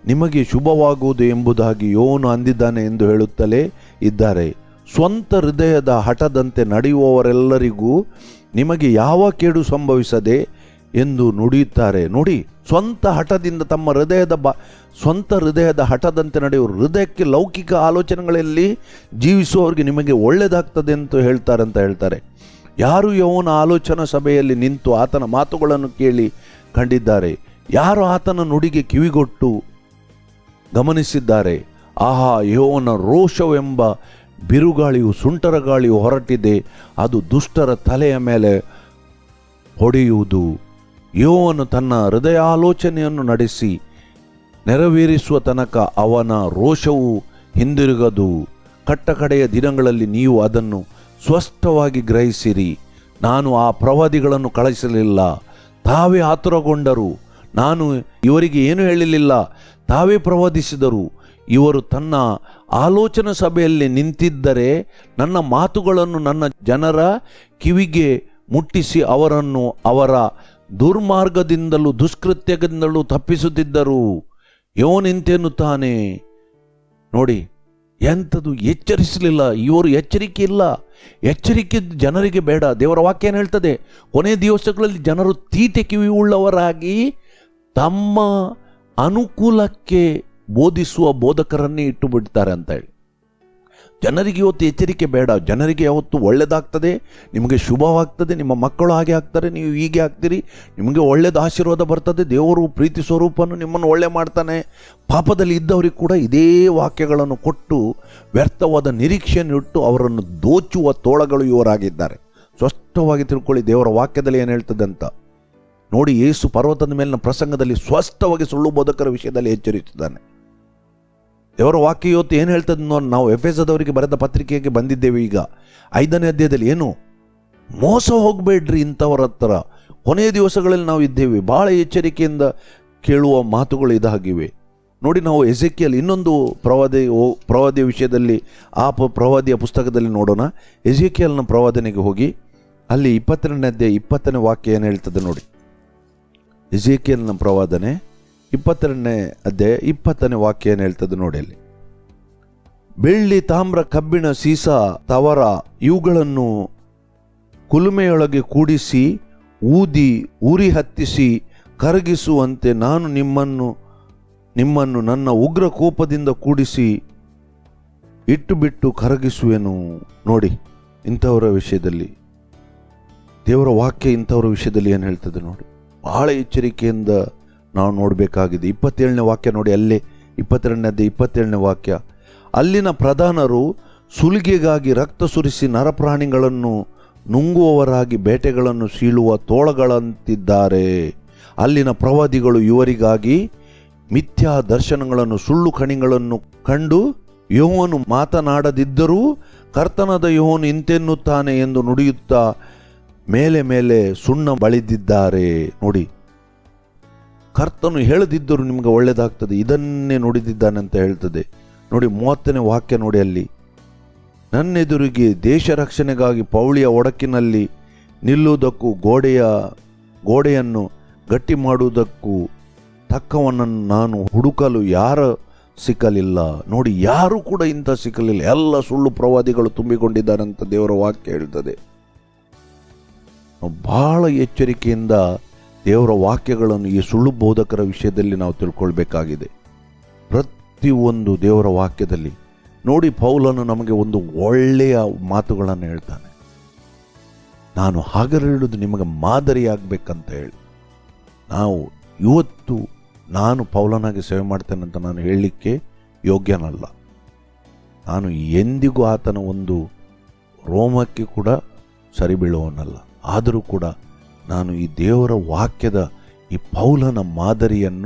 ನಿಮಗೆ ಶುಭವಾಗುವುದು ಎಂಬುದಾಗಿ ಯೋನು ಅಂದಿದ್ದಾನೆ ಎಂದು ಹೇಳುತ್ತಲೇ ಇದ್ದಾರೆ. ಸ್ವಂತ ಹೃದಯದ ಹಠದಂತೆ ನಡೆಯುವವರೆಲ್ಲರಿಗೂ ನಿಮಗೆ ಯಾವ ಕೇಡು ಸಂಭವಿಸದೆ ಎಂದು ನುಡಿಯುತ್ತಾರೆ. ನೋಡಿ, ಸ್ವಂತ ಹಠದಿಂದ ತಮ್ಮ ಸ್ವಂತ ಹೃದಯದ ಹಠದಂತೆ ನಡೆಯುವರು. ಹೃದಯಕ್ಕೆ ಲೌಕಿಕ ಆಲೋಚನೆಗಳಲ್ಲಿ ಜೀವಿಸುವವರಿಗೆ ನಿಮಗೆ ಒಳ್ಳೆಯದಾಗ್ತದೆ ಅಂತ ಹೇಳ್ತಾರೆ. ಯಾರು ಯವನ ಆಲೋಚನಾ ಸಭೆಯಲ್ಲಿ ನಿಂತು ಆತನ ಮಾತುಗಳನ್ನು ಕೇಳಿ ಕಂಡಿದ್ದಾರೆ, ಯಾರು ಆತನ ನುಡಿಗೆ ಕಿವಿಗೊಟ್ಟು ಗಮನಿಸಿದ್ದಾರೆ. ಆಹಾ, ಯೆಹೋವನ ರೋಷವೆಂಬ ಬಿರುಗಾಳಿಯು, ಸುಂಟರ ಗಾಳಿಯು ಹೊರಟಿದೆ, ಅದು ದುಷ್ಟರ ತಲೆಯ ಮೇಲೆ ಹೊಡೆಯುವುದು. ಯೆಹೋವನು ತನ್ನ ಹೃದಯಾಲೋಚನೆಯನ್ನು ನಡೆಸಿ ನೆರವೇರಿಸುವ ತನಕ ಅವನ ರೋಷವು ಹಿಂದಿರುಗದು. ಕಟ್ಟಕಡೆಯ ದಿನಗಳಲ್ಲಿ ನೀವು ಅದನ್ನು ಸ್ಪಷ್ಟವಾಗಿ ಗ್ರಹಿಸಿರಿ. ನಾನು ಆ ಪ್ರವಾದಿಗಳನ್ನು ಕಳಿಸಲಿಲ್ಲ, ತಾವೇ ಆತುರಗೊಂಡರು. ನಾನು ಇವರಿಗೆ ಏನು ಹೇಳಲಿಲ್ಲ, ತಾವೇ ಪ್ರವಾದಿಸಿದರು. ಇವರು ತನ್ನ ಆಲೋಚನಾ ಸಭೆಯಲ್ಲಿ ನಿಂತಿದ್ದರೆ ನನ್ನ ಮಾತುಗಳನ್ನು ನನ್ನ ಜನರ ಕಿವಿಗೆ ಮುಟ್ಟಿಸಿ ಅವರನ್ನು ಅವರ ದುರ್ಮಾರ್ಗದಿಂದಲೂ ದುಷ್ಕೃತ್ಯದಿಂದಲೂ ತಪ್ಪಿಸುತ್ತಿದ್ದರು. ಯೋನಿಂತೆನ್ನುತ್ತಾನೆ. ನೋಡಿ, ಎಂಥದ್ದು ಎಚ್ಚರಿಸಲಿಲ್ಲ ಇವರು. ಎಚ್ಚರಿಕೆ ಇಲ್ಲ, ಎಚ್ಚರಿಕೆ ಜನರಿಗೆ ಬೇಡ. ದೇವರ ವಾಕ್ಯ ಏನು ಹೇಳ್ತದೆ? ಕೊನೆ ದಿವಸಗಳಲ್ಲಿ ಜನರು ತೀಟೆ ಕಿವಿ ಉಳ್ಳವರಾಗಿ ತಮ್ಮ ಅನುಕೂಲಕ್ಕೆ ಬೋಧಿಸುವ ಬೋಧಕರನ್ನೇ ಇಟ್ಟು ಬಿಡ್ತಾರೆ ಅಂತ ಹೇಳಿ. ಜನರಿಗೆ ಇವತ್ತು ಎಚ್ಚರಿಕೆ ಬೇಡ. ಜನರಿಗೆ ಯಾವತ್ತು ಒಳ್ಳೆಯದಾಗ್ತದೆ, ನಿಮಗೆ ಶುಭವಾಗ್ತದೆ, ನಿಮ್ಮ ಮಕ್ಕಳು ಹಾಗೆ ಆಗ್ತಾರೆ, ನೀವು ಹೀಗೆ ಆಗ್ತೀರಿ, ನಿಮಗೆ ಒಳ್ಳೆಯದು ಆಶೀರ್ವಾದ ಬರ್ತದೆ, ದೇವರು ಪ್ರೀತಿ ಸ್ವರೂಪನ್ನು ನಿಮ್ಮನ್ನು ಒಳ್ಳೆ ಮಾಡ್ತಾನೆ. ಪಾಪದಲ್ಲಿ ಇದ್ದವರಿಗೆ ಕೂಡ ಇದೇ ವಾಕ್ಯಗಳನ್ನು ಕೊಟ್ಟು ವ್ಯರ್ಥವಾದ ನಿರೀಕ್ಷೆಯನ್ನು ಇಟ್ಟು ಅವರನ್ನು ದೋಚುವ ತೋಳಗಳು ಇವರಾಗಿದ್ದಾರೆ. ಸ್ಪಷ್ಟವಾಗಿ ತಿಳ್ಕೊಳ್ಳಿ ದೇವರ ವಾಕ್ಯದಲ್ಲಿ ಏನು ಹೇಳ್ತದೆ ಅಂತ. ನೋಡಿ, ಯೇಸು ಪರ್ವತದ ಮೇಲಿನ ಪ್ರಸಂಗದಲ್ಲಿ ಸ್ಪಷ್ಟವಾಗಿ ಸುಳ್ಳು ಬೋಧಕರ ವಿಷಯದಲ್ಲಿ ಎಚ್ಚರಿಸಿದ್ದಾನೆ. ದೇವರ ವಾಕ್ಯ ಇವತ್ತು ಏನು ಹೇಳ್ತದೆ ನೋಡಿ. ನಾವು ಎಫೆಸದವರಿಗೆ ಬರೆದ ಪತ್ರಿಕೆಗೆ ಬಂದಿದ್ದೇವೆ. ಈಗ 5ನೇ ಅಧ್ಯಾಯದಲ್ಲಿ ಏನು, ಮೋಸ ಹೋಗಬೇಡ್ರಿ ಇಂಥವರ ಹತ್ರ. ಕೊನೆಯ ದಿವಸಗಳಲ್ಲಿ ನಾವು ಇದ್ದೇವೆ. ಬಹಳ ಎಚ್ಚರಿಕೆಯಿಂದ ಕೇಳುವ ಮಾತುಗಳು ಇದಾಗಿವೆ. ನೋಡಿ, ನಾವು ಎಜೆಕಿಯಲ್ ಇನ್ನೊಂದು ಪ್ರವಾದಿಯ ವಿಷಯದಲ್ಲಿ ಆ ಪ್ರವಾದಿಯ ಪುಸ್ತಕದಲ್ಲಿ ನೋಡೋಣ. ಎಜೆಕಿಯಲ್ನ ಪ್ರವಾದನೆಗೆ ಹೋಗಿ ಅಲ್ಲಿ 22ನೇ ಅಧ್ಯಾಯ 20ನೇ ವಾಕ್ಯ ಏನು ಹೇಳ್ತದೆ ನೋಡಿ. ಎಜೆಕಿಯಲ್ನ ಪ್ರವಾದನೆ 22ನೇ ಅಧ್ಯಾಯ 20ನೇ ವಾಕ್ಯ ಏನು ಹೇಳ್ತದೆ ನೋಡಿ. ಅಲ್ಲಿ ಬೆಳ್ಳಿ, ತಾಮ್ರ, ಕಬ್ಬಿಣ, ಸೀಸ, ತವರ ಇವುಗಳನ್ನು ಕುಲುಮೆಯೊಳಗೆ ಕೂಡಿಸಿ ಉರಿ ಹತ್ತಿಸಿ ಕರಗಿಸುವಂತೆ ನಾನು ನಿಮ್ಮನ್ನು ನನ್ನ ಉಗ್ರ ಕೋಪದಿಂದ ಕೂಡಿಸಿ ಇಟ್ಟುಬಿಟ್ಟು ಕರಗಿಸುವೆನು. ನೋಡಿ, ಇಂಥವರ ವಿಷಯದಲ್ಲಿ ದೇವರ ವಾಕ್ಯ ಇಂಥವರ ವಿಷಯದಲ್ಲಿ ಏನು ಹೇಳ್ತದೆ ನೋಡಿ. ಬಹಳ ಎಚ್ಚರಿಕೆಯಿಂದ ನಾವು ನೋಡಬೇಕಾಗಿದೆ. 27ನೇ ವಾಕ್ಯ ನೋಡಿ, ಅಲ್ಲೇ 22ನೇ 27ನೇ ವಾಕ್ಯ. ಅಲ್ಲಿನ ಪ್ರಧಾನರು ಸುಲಿಗೆಗಾಗಿ ರಕ್ತ ಸುರಿಸಿ ನರಪ್ರಾಣಿಗಳನ್ನು ನುಂಗುವವರಾಗಿ ಬೇಟೆಗಳನ್ನು ಸೀಳುವ ತೋಳಗಳಂತಿದ್ದಾರೆ. ಅಲ್ಲಿನ ಪ್ರವಾದಿಗಳು ಇವರಿಗಾಗಿ ಮಿಥ್ಯಾ ದರ್ಶನಗಳನ್ನು ಸುಳ್ಳು ಕಣಿಗಳನ್ನು ಕಂಡು ಯೆಹೋವನು ಮಾತನಾಡದಿದ್ದರೂ ಕರ್ತನಾದ ಯೆಹೋವನು ಇಂತೆನ್ನುತ್ತಾನೆ ಎಂದು ನುಡಿಯುತ್ತಾ ಮೇಲೆ ಮೇಲೆ ಸುಣ್ಣ ಬಳಿದಿದ್ದಾರೆ. ನೋಡಿ, ಕರ್ತನು ಹೇಳದಿದ್ದರೂ ನಿಮಗೆ ಒಳ್ಳೆಯದಾಗ್ತದೆ, ಇದನ್ನೇ ನುಡಿದಿದ್ದಾನೆ ಅಂತ ಹೇಳ್ತದೆ. ನೋಡಿ 30ನೇ ವಾಕ್ಯ ನೋಡಿ, ಅಲ್ಲಿ ನನ್ನೆದುರಿಗೆ ದೇಶ ರಕ್ಷಣೆಗಾಗಿ ಪೌಳಿಯ ಒಡಕಿನಲ್ಲಿ ನಿಲ್ಲುವುದಕ್ಕೂ ಗೋಡೆಯನ್ನು ಗಟ್ಟಿ ಮಾಡುವುದಕ್ಕೂ ತಕ್ಕವನನ್ನು ನಾನು ಹುಡುಕಲು ಯಾರು ಸಿಕ್ಕಲಿಲ್ಲ. ನೋಡಿ, ಯಾರು ಕೂಡ ಇಂಥ ಸಿಕ್ಕಲಿಲ್ಲ. ಎಲ್ಲ ಸುಳ್ಳು ಪ್ರವಾದಿಗಳು ತುಂಬಿಕೊಂಡಿದ್ದಾರೆ ಅಂತ ದೇವರ ವಾಕ್ಯ ಹೇಳ್ತದೆ. ನಾವು ಬಹಳ ಎಚ್ಚರಿಕೆಯಿಂದ ದೇವರ ವಾಕ್ಯಗಳನ್ನು ಈ ಸುಳ್ಳು ಬೋಧಕರ ವಿಷಯದಲ್ಲಿ ನಾವು ತಿಳ್ಕೊಳ್ಬೇಕಾಗಿದೆ. ಪ್ರತಿಯೊಂದು ದೇವರ ವಾಕ್ಯದಲ್ಲಿ ನೋಡಿ, ಪೌಲನು ನಮಗೆ ಒಂದು ಒಳ್ಳೆಯ ಮಾತುಗಳನ್ನು ಹೇಳ್ತಾನೆ. ನಾನು ಹಾಗರೆಳುವುದು ನಿಮಗೆ ಮಾದರಿಯಾಗಬೇಕಂತ ಹೇಳಿ. ನಾವು ಇವತ್ತು ನಾನು ಪೌಲನಾಗಿ ಸೇವೆ ಮಾಡ್ತೇನೆ ಅಂತ ನಾನು ಹೇಳಲಿಕ್ಕೆ ಯೋಗ್ಯನಲ್ಲ. ನಾನು ಎಂದಿಗೂ ಆತನ ಒಂದು ರೋಮಕ್ಕೆ ಕೂಡ ಸರಿ ಬೀಳುವವನಲ್ಲ. ಆದರೂ ಕೂಡ ನಾನು ಈ ದೇವರ ವಾಕ್ಯದ ಈ ಪೌಲನ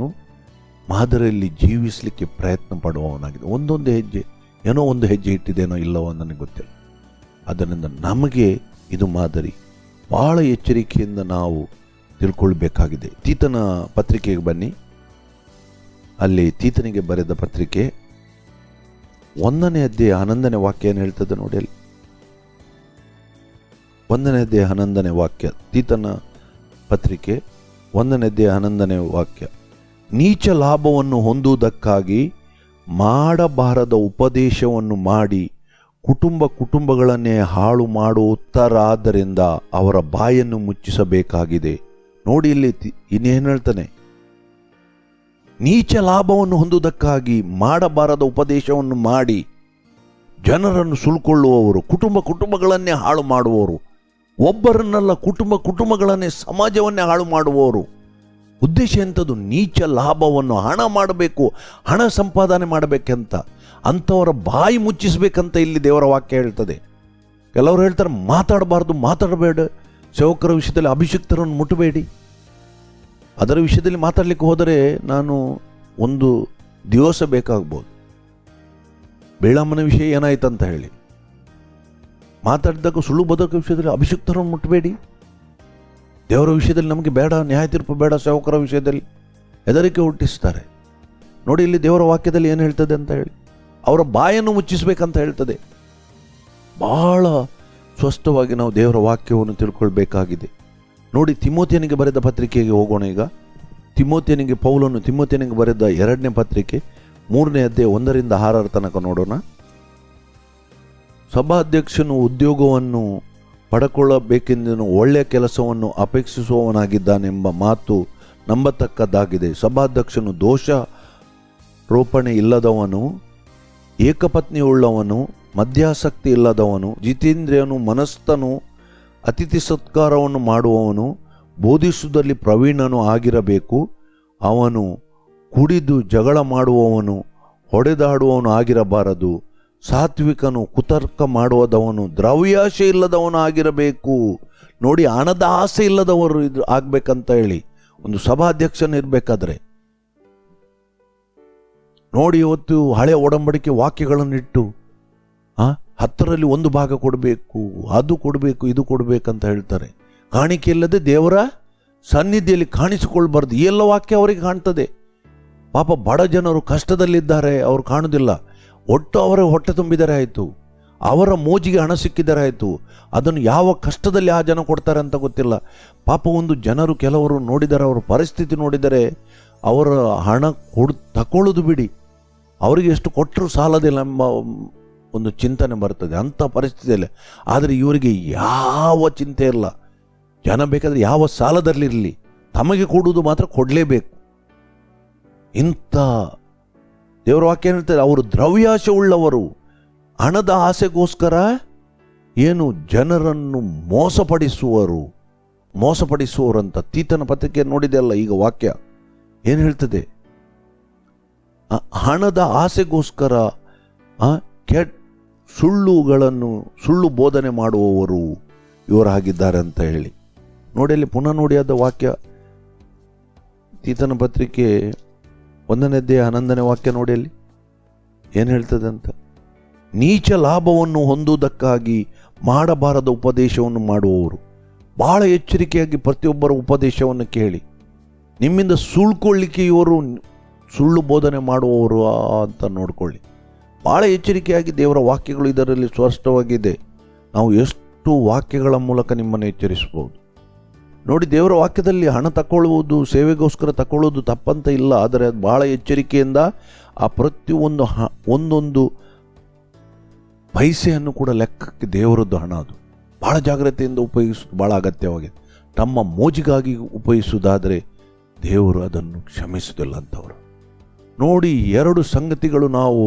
ಮಾದರಿಯಲ್ಲಿ ಜೀವಿಸಲಿಕ್ಕೆ ಪ್ರಯತ್ನ ಪಡುವವನಾಗಿದೆ. ಒಂದೊಂದು ಹೆಜ್ಜೆ ಏನೋ ಒಂದು ಹೆಜ್ಜೆ ಇಟ್ಟಿದ್ದೇನೋ ಇಲ್ಲವೋ ನನಗೆ ಗೊತ್ತಿಲ್ಲ. ಅದರಿಂದ ನಮಗೆ ಇದು ಮಾದರಿ. ಬಹಳ ಎಚ್ಚರಿಕೆಯಿಂದ ನಾವು ತಿಳ್ಕೊಳ್ಬೇಕಾಗಿದೆ. ತೀತನ ಪತ್ರಿಕೆಗೆ ಬನ್ನಿ. ಅಲ್ಲಿ ತೀತನಿಗೆ ಬರೆದ ಪತ್ರಿಕೆ 1ನೇ ಅಧ್ಯಾಯ 11ನೇ ವಾಕ್ಯ ಏನು ಹೇಳ್ತದೆ ನೋಡಿ. ಅಲ್ಲಿ 1ನೇ ಅಧ್ಯಾಯ 11ನೇ ವಾಕ್ಯ, ತೀತನ ಪತ್ರಿಕೆ 1ನೇ ಅಧ್ಯಾಯ 11ನೇ ವಾಕ್ಯ. ನೀಚ ಲಾಭವನ್ನು ಹೊಂದುವುದಕ್ಕಾಗಿ ಮಾಡಬಾರದ ಉಪದೇಶವನ್ನು ಮಾಡಿ ಕುಟುಂಬಗಳನ್ನೇ ಹಾಳು ಮಾಡುತ್ತಾರಾದ್ದರಿಂದ ಅವರ ಬಾಯನ್ನು ಮುಚ್ಚಿಸಬೇಕಾಗಿದೆ. ನೋಡಿ, ಇಲ್ಲಿ ಇನ್ನೇನು ಹೇಳ್ತಾನೆ? ನೀಚ ಲಾಭವನ್ನು ಹೊಂದುವುದಕ್ಕಾಗಿ ಮಾಡಬಾರದ ಉಪದೇಶವನ್ನು ಮಾಡಿ ಜನರನ್ನು ಸುಲ್ಕೊಳ್ಳುವವರು, ಕುಟುಂಬಗಳನ್ನೇ ಹಾಳು ಮಾಡುವವರು, ಒಬ್ಬರನ್ನೆಲ್ಲ ಕುಟುಂಬಗಳನ್ನೇ ಸಮಾಜವನ್ನೇ ಹಾಳು ಮಾಡುವವರು. ಉದ್ದೇಶ ಎಂಥದ್ದು? ನೀಚ ಲಾಭವನ್ನು, ಹಣ ಮಾಡಬೇಕು, ಹಣ ಸಂಪಾದನೆ ಮಾಡಬೇಕಂತ, ಅಂಥವರ ಬಾಯಿ ಮುಚ್ಚಿಸಬೇಕಂತ ಇಲ್ಲಿ ದೇವರ ವಾಕ್ಯ ಹೇಳ್ತದೆ. ಕೆಲವರು ಹೇಳ್ತಾರೆ ಮಾತಾಡಬೇಡ, ಸೇವಕರ ವಿಷಯದಲ್ಲಿ ಅಭಿಷಿಕ್ತರನ್ನು ಮುಟ್ಟಬೇಡಿ. ಅದರ ವಿಷಯದಲ್ಲಿ ಮಾತಾಡಲಿಕ್ಕೆ ಹೋದರೆ ನಾನು ಒಂದು ದಿವಸ ಬೇಕಾಗ್ಬೋದು. ಬೇಳಮ್ಮನ ವಿಷಯ ಏನಾಯ್ತಂತ ಹೇಳಿ ಮಾತಾಡಿದಾಗ ಸುಳ್ಳು ಬದುಕ ವಿಷಯದಲ್ಲಿ ಅಭಿಷಿಕ್ತರನ್ನು ಮುಟ್ಟಬೇಡಿ. ದೇವರ ವಿಷಯದಲ್ಲಿ ನಮಗೆ ಬೇಡ, ನ್ಯಾಯ ತೀರ್ಪು ಬೇಡ, ಸೇವಕರ ವಿಷಯದಲ್ಲಿ ಹೆದರಿಕೆ ಹುಟ್ಟಿಸ್ತಾರೆ. ನೋಡಿ, ಇಲ್ಲಿ ದೇವರ ವಾಕ್ಯದಲ್ಲಿ ಏನು ಹೇಳ್ತದೆ ಅಂತ ಹೇಳಿ, ಅವರ ಬಾಯನ್ನು ಮುಚ್ಚಿಸಬೇಕಂತ ಹೇಳ್ತದೆ. ಬಹಳ ಸ್ಪಷ್ಟವಾಗಿ ನಾವು ದೇವರ ವಾಕ್ಯವನ್ನು ತಿಳ್ಕೊಳ್ಬೇಕಾಗಿದೆ. ನೋಡಿ, ತಿಮೋಥೆಯನಿಗೆ ಬರೆದ ಪತ್ರಿಕೆಗೆ ಹೋಗೋಣ. ಈಗ ಪೌಲನು ತಿಮೋಥೆಯನಿಗೆ ಬರೆದ 2ನೇ ಪತ್ರಿಕೆ 3ನೇ ಅಧ್ಯಾಯ 1ರಿಂದ 6 ತನಕ ನೋಡೋಣ. ಸಭಾಧ್ಯಕ್ಷನು ಉದ್ಯೋಗವನ್ನು ಪಡಕೊಳ್ಳಬೇಕೆಂದು ಒಳ್ಳೆಯ ಕೆಲಸವನ್ನು ಅಪೇಕ್ಷಿಸುವವನಾಗಿದ್ದಾನೆಂಬ ಮಾತು ನಂಬತಕ್ಕದ್ದಾಗಿದೆ. ಸಭಾಧ್ಯಕ್ಷನು ದೋಷಾರೋಪಣೆ ಇಲ್ಲದವನು, ಏಕಪತ್ನಿಯುಳ್ಳವನು, ಮದ್ಯಾಸಕ್ತಿ ಇಲ್ಲದವನು, ಜಿತೇಂದ್ರಿಯನು, ಮನಸ್ಥನು, ಅತಿಥಿ ಸತ್ಕಾರವನ್ನು ಮಾಡುವವನು, ಬೋಧಿಸುವುದರಲ್ಲಿ ಪ್ರವೀಣನು ಆಗಿರಬೇಕು. ಅವನು ಕುಡಿದು ಜಗಳ ಮಾಡುವವನು, ಹೊಡೆದಾಡುವವನು ಆಗಿರಬಾರದು. ಸಾತ್ವಿಕನು, ಕುತರ್ಕ ಮಾಡುವದವನು, ದ್ರವ್ಯಾಶೆ ಇಲ್ಲದವನು ಆಗಿರಬೇಕು. ನೋಡಿ, ಹಣದ ಆಸೆ ಇಲ್ಲದವರು ಆಗ್ಬೇಕಂತ ಹೇಳಿ ಒಂದು ಸಭಾಧ್ಯಕ್ಷನ ಇರಬೇಕಾದ್ರೆ ನೋಡಿ, ಇವತ್ತು ಹಳೆಯ ಒಡಂಬಡಿಕೆ ವಾಕ್ಯಗಳನ್ನಿಟ್ಟು 10ರಲ್ಲಿ 1 ಭಾಗ ಕೊಡಬೇಕು, ಅದು ಕೊಡಬೇಕು, ಇದು ಕೊಡಬೇಕಂತ ಹೇಳ್ತಾರೆ. ಕಾಣಿಕೆ ಇಲ್ಲದೆ ದೇವರ ಸನ್ನಿಧಿಯಲ್ಲಿ ಕಾಣಿಸಿಕೊಳ್ಬಾರ್ದು. ಈ ಎಲ್ಲ ವಾಕ್ಯ ಅವರಿಗೆ ಕಾಣ್ತದೆ. ಪಾಪ ಬಡ ಜನರು ಕಷ್ಟದಲ್ಲಿದ್ದಾರೆ, ಅವರು ಕಾಣುವುದಿಲ್ಲ. ಒಟ್ಟು ಅವರ ಹೊಟ್ಟೆ ತುಂಬಿದರೆ ಆಯಿತು, ಅವರ ಮೋಜಿಗೆ ಹಣ ಸಿಕ್ಕಿದರೆ ಆಯಿತು. ಅದನ್ನು ಯಾವ ಕಷ್ಟದಲ್ಲಿ ಆ ಜನ ಕೊಡ್ತಾರೆ ಅಂತ ಗೊತ್ತಿಲ್ಲ. ಪಾಪ ಒಂದು ಜನರು ಕೆಲವರು ನೋಡಿದರೆ, ಅವರ ಪರಿಸ್ಥಿತಿ ನೋಡಿದರೆ ಅವರ ಹಣ ತಕೊಳ್ಳೋದು ಬಿಡಿ, ಅವರಿಗೆ ಎಷ್ಟು ಕೊಟ್ಟರು ಸಾಲದಿಲ್ಲ ಎಂಬ ಒಂದು ಚಿಂತನೆ ಬರ್ತದೆ ಅಂಥ ಪರಿಸ್ಥಿತಿಯಲ್ಲಿ. ಆದರೆ ಇವರಿಗೆ ಯಾವ ಚಿಂತೆ ಇಲ್ಲ. ಜನ ಬೇಕಾದರೆ ಯಾವ ಸಾಲದಲ್ಲಿರಲಿ, ತಮಗೆ ಕೊಡುವುದು ಮಾತ್ರ ಕೊಡಲೇಬೇಕು. ಇಂಥ ದೇವರ ವಾಕ್ಯ ಹೇಳ್ತಾರೆ, ಅವರು ದ್ರವ್ಯಾಶೆ ಉಳ್ಳವರು, ಹಣದ ಆಸೆಗೋಸ್ಕರ ಏನು ಜನರನ್ನು ಮೋಸಪಡಿಸುವರಂತ. ತೀತನ ಪತ್ರಿಕೆ ನೋಡಿದೆ ಅಲ್ಲ ಈಗ ವಾಕ್ಯ. ಏನು ಹೇಳ್ತದೆ? ಹಣದ ಆಸೆಗೋಸ್ಕರ ಸುಳ್ಳು ಬೋಧನೆ ಮಾಡುವವರು ಇವರಾಗಿದ್ದಾರೆ ಅಂತ ಹೇಳಿ ನೋಡಿ. ಅಲ್ಲಿ ಪುನಃ ನೋಡಿ ಅದ ವಾಕ್ಯ, ತೀತನ ಪತ್ರಿಕೆ 1ನೇ ಅಧ್ಯಾಯ 11ನೇ ವಾಕ್ಯ ನೋಡಿ, ಅಲ್ಲಿ ಏನು ಹೇಳ್ತದೆ ಅಂತ. ನೀಚ ಲಾಭವನ್ನು ಹೊಂದುವುದಕ್ಕಾಗಿ ಮಾಡಬಾರದ ಉಪದೇಶವನ್ನು ಮಾಡುವವರು. ಬಹಳ ಎಚ್ಚರಿಕೆಯಾಗಿ ಪ್ರತಿಯೊಬ್ಬರ ಉಪದೇಶವನ್ನು ಕೇಳಿ. ನಿಮ್ಮಿಂದ ಸುಳ್ಕೊಳ್ಳಿಕ್ಕೆ ಇವರು ಸುಳ್ಳು ಬೋಧನೆ ಮಾಡುವವರು ಅಂತ ನೋಡ್ಕೊಳ್ಳಿ. ಭಾಳ ಎಚ್ಚರಿಕೆಯಾಗಿ ದೇವರ ವಾಕ್ಯಗಳು ಇದರಲ್ಲಿ ಸ್ಪಷ್ಟವಾಗಿದೆ. ನಾವು ಎಷ್ಟು ವಾಕ್ಯಗಳ ಮೂಲಕ ನಿಮ್ಮನ್ನು ಎಚ್ಚರಿಸಬಹುದು ನೋಡಿ. ದೇವರ ವಾಕ್ಯದಲ್ಲಿ ಹಣ ತಗೊಳ್ಳುವುದು, ಸೇವೆಗೋಸ್ಕರ ತಗೊಳ್ಳೋದು ತಪ್ಪಂತ ಇಲ್ಲ. ಆದರೆ ಅದು ಭಾಳ ಎಚ್ಚರಿಕೆಯಿಂದ ಆ ಪ್ರತಿಯೊಂದು ಒಂದೊಂದು ಪೈಸೆಯನ್ನು ಕೂಡ ಲೆಕ್ಕಕ್ಕೆ ದೇವರದ್ದು ಹಣ, ಅದು ಭಾಳ ಜಾಗ್ರತೆಯಿಂದ ಉಪಯೋಗಿಸೋದು ಭಾಳ ಅಗತ್ಯವಾಗಿದೆ. ತಮ್ಮ ಮೋಜಿಗಾಗಿ ಉಪಯೋಗಿಸುವುದಾದರೆ ದೇವರು ಅದನ್ನು ಕ್ಷಮಿಸುವುದಿಲ್ಲ ಅಂತವರು ನೋಡಿ. 2 ಸಂಗತಿಗಳು, ನಾವು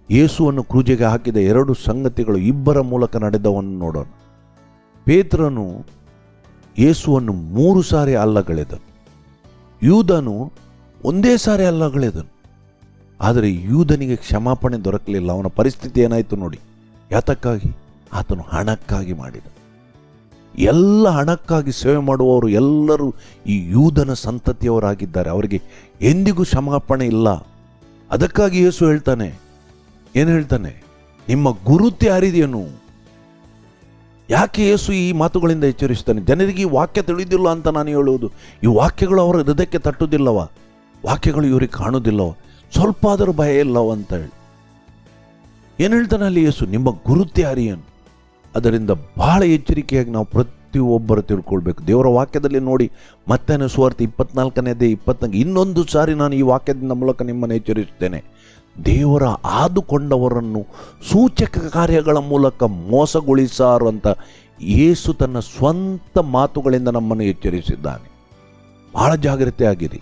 ಯೇಸುವನ್ನು ಕ್ರೂಜೆಗೆ ಹಾಕಿದ 2 ಸಂಗತಿಗಳು ಇಬ್ಬರ ಮೂಲಕ ನಡೆದವನ್ನು ನೋಡೋಣ. ಪೇತ್ರನು ಯೇಸುವನ್ನು 3 ಸಾರಿ ಅಲ್ಲಗಳೆದನು. ಯೂದನು 1 ಸಾರಿ ಅಲ್ಲಗಳೆದನು. ಆದರೆ ಯೂದನಿಗೆ ಕ್ಷಮಾಪಣೆ ದೊರಕಲಿಲ್ಲ. ಅವನ ಪರಿಸ್ಥಿತಿ ಏನಾಯಿತು ನೋಡಿ. ಯಾತಕ್ಕಾಗಿ? ಆತನು ಹಣಕ್ಕಾಗಿ ಮಾಡಿದ. ಎಲ್ಲ ಹಣಕ್ಕಾಗಿ ಸೇವೆ ಮಾಡುವವರು ಎಲ್ಲರೂ ಈ ಯೂದನ ಸಂತತಿಯವರಾಗಿದ್ದಾರೆ. ಅವರಿಗೆ ಎಂದಿಗೂ ಕ್ಷಮಾಪಣೆ ಇಲ್ಲ. ಅದಕ್ಕಾಗಿ ಯೇಸು ಹೇಳ್ತಾನೆ, ಏನು ಹೇಳ್ತಾನೆ? ನಿಮ್ಮ ಗುರುತು ಯಾರಿದೆಯೇನು? ಯಾಕೆ ಯೇಸು ಈ ಮಾತುಗಳಿಂದ ಎಚ್ಚರಿಸ್ತಾನೆ? ಜನರಿಗೆ ಈ ವಾಕ್ಯ ತಿಳಿದಿಲ್ಲ ಅಂತ ನಾನು ಹೇಳುವುದು. ಈ ವಾಕ್ಯಗಳು ಅವರ ಹೃದಯಕ್ಕೆ ತಟ್ಟುವುದಿಲ್ಲವ? ವಾಕ್ಯಗಳು ಇವರಿಗೆ ಕಾಣುವುದಿಲ್ಲವ? ಸ್ವಲ್ಪ ಆದರೂ ಭಯ ಇಲ್ಲವ ಅಂತ ಹೇಳಿ ಏನು ಹೇಳ್ತಾನೆ ಅಲ್ಲಿ ಯೇಸು? ನಿಮ್ಮ ಗುರುತು ಯಾರಿಯೇನು? ಅದರಿಂದ ಬಹಳ ಎಚ್ಚರಿಕೆಯಾಗಿ ನಾವು ಪ್ರತಿಯೊಬ್ಬರು ತಿಳ್ಕೊಳ್ಬೇಕು. ದೇವರ ವಾಕ್ಯದಲ್ಲಿ ನೋಡಿ, ಮತ್ತಾಯನ ಸುವಾರ್ತೆ 24ನೇ ಅಧ್ಯಾಯ 24. ಇನ್ನೊಂದು ಸಾರಿ ನಾನು ಈ ವಾಕ್ಯದಿಂದ ಮೂಲಕ ನಿಮ್ಮನ್ನು ಎಚ್ಚರಿಸುತ್ತೇನೆ. ದೇವರ ಆದುಕೊಂಡವರನ್ನು ಸೂಚಕ ಕಾರ್ಯಗಳ ಮೂಲಕ ಮೋಸಗೊಳಿಸಾರು ಅಂತ ಯೇಸು ತನ್ನ ಸ್ವಂತ ಮಾತುಗಳಿಂದ ನಮ್ಮನ್ನು ಎಚ್ಚರಿಸಿದ್ದಾನೆ. ಬಹಳ ಜಾಗ್ರತೆ ಆಗಿರಿ.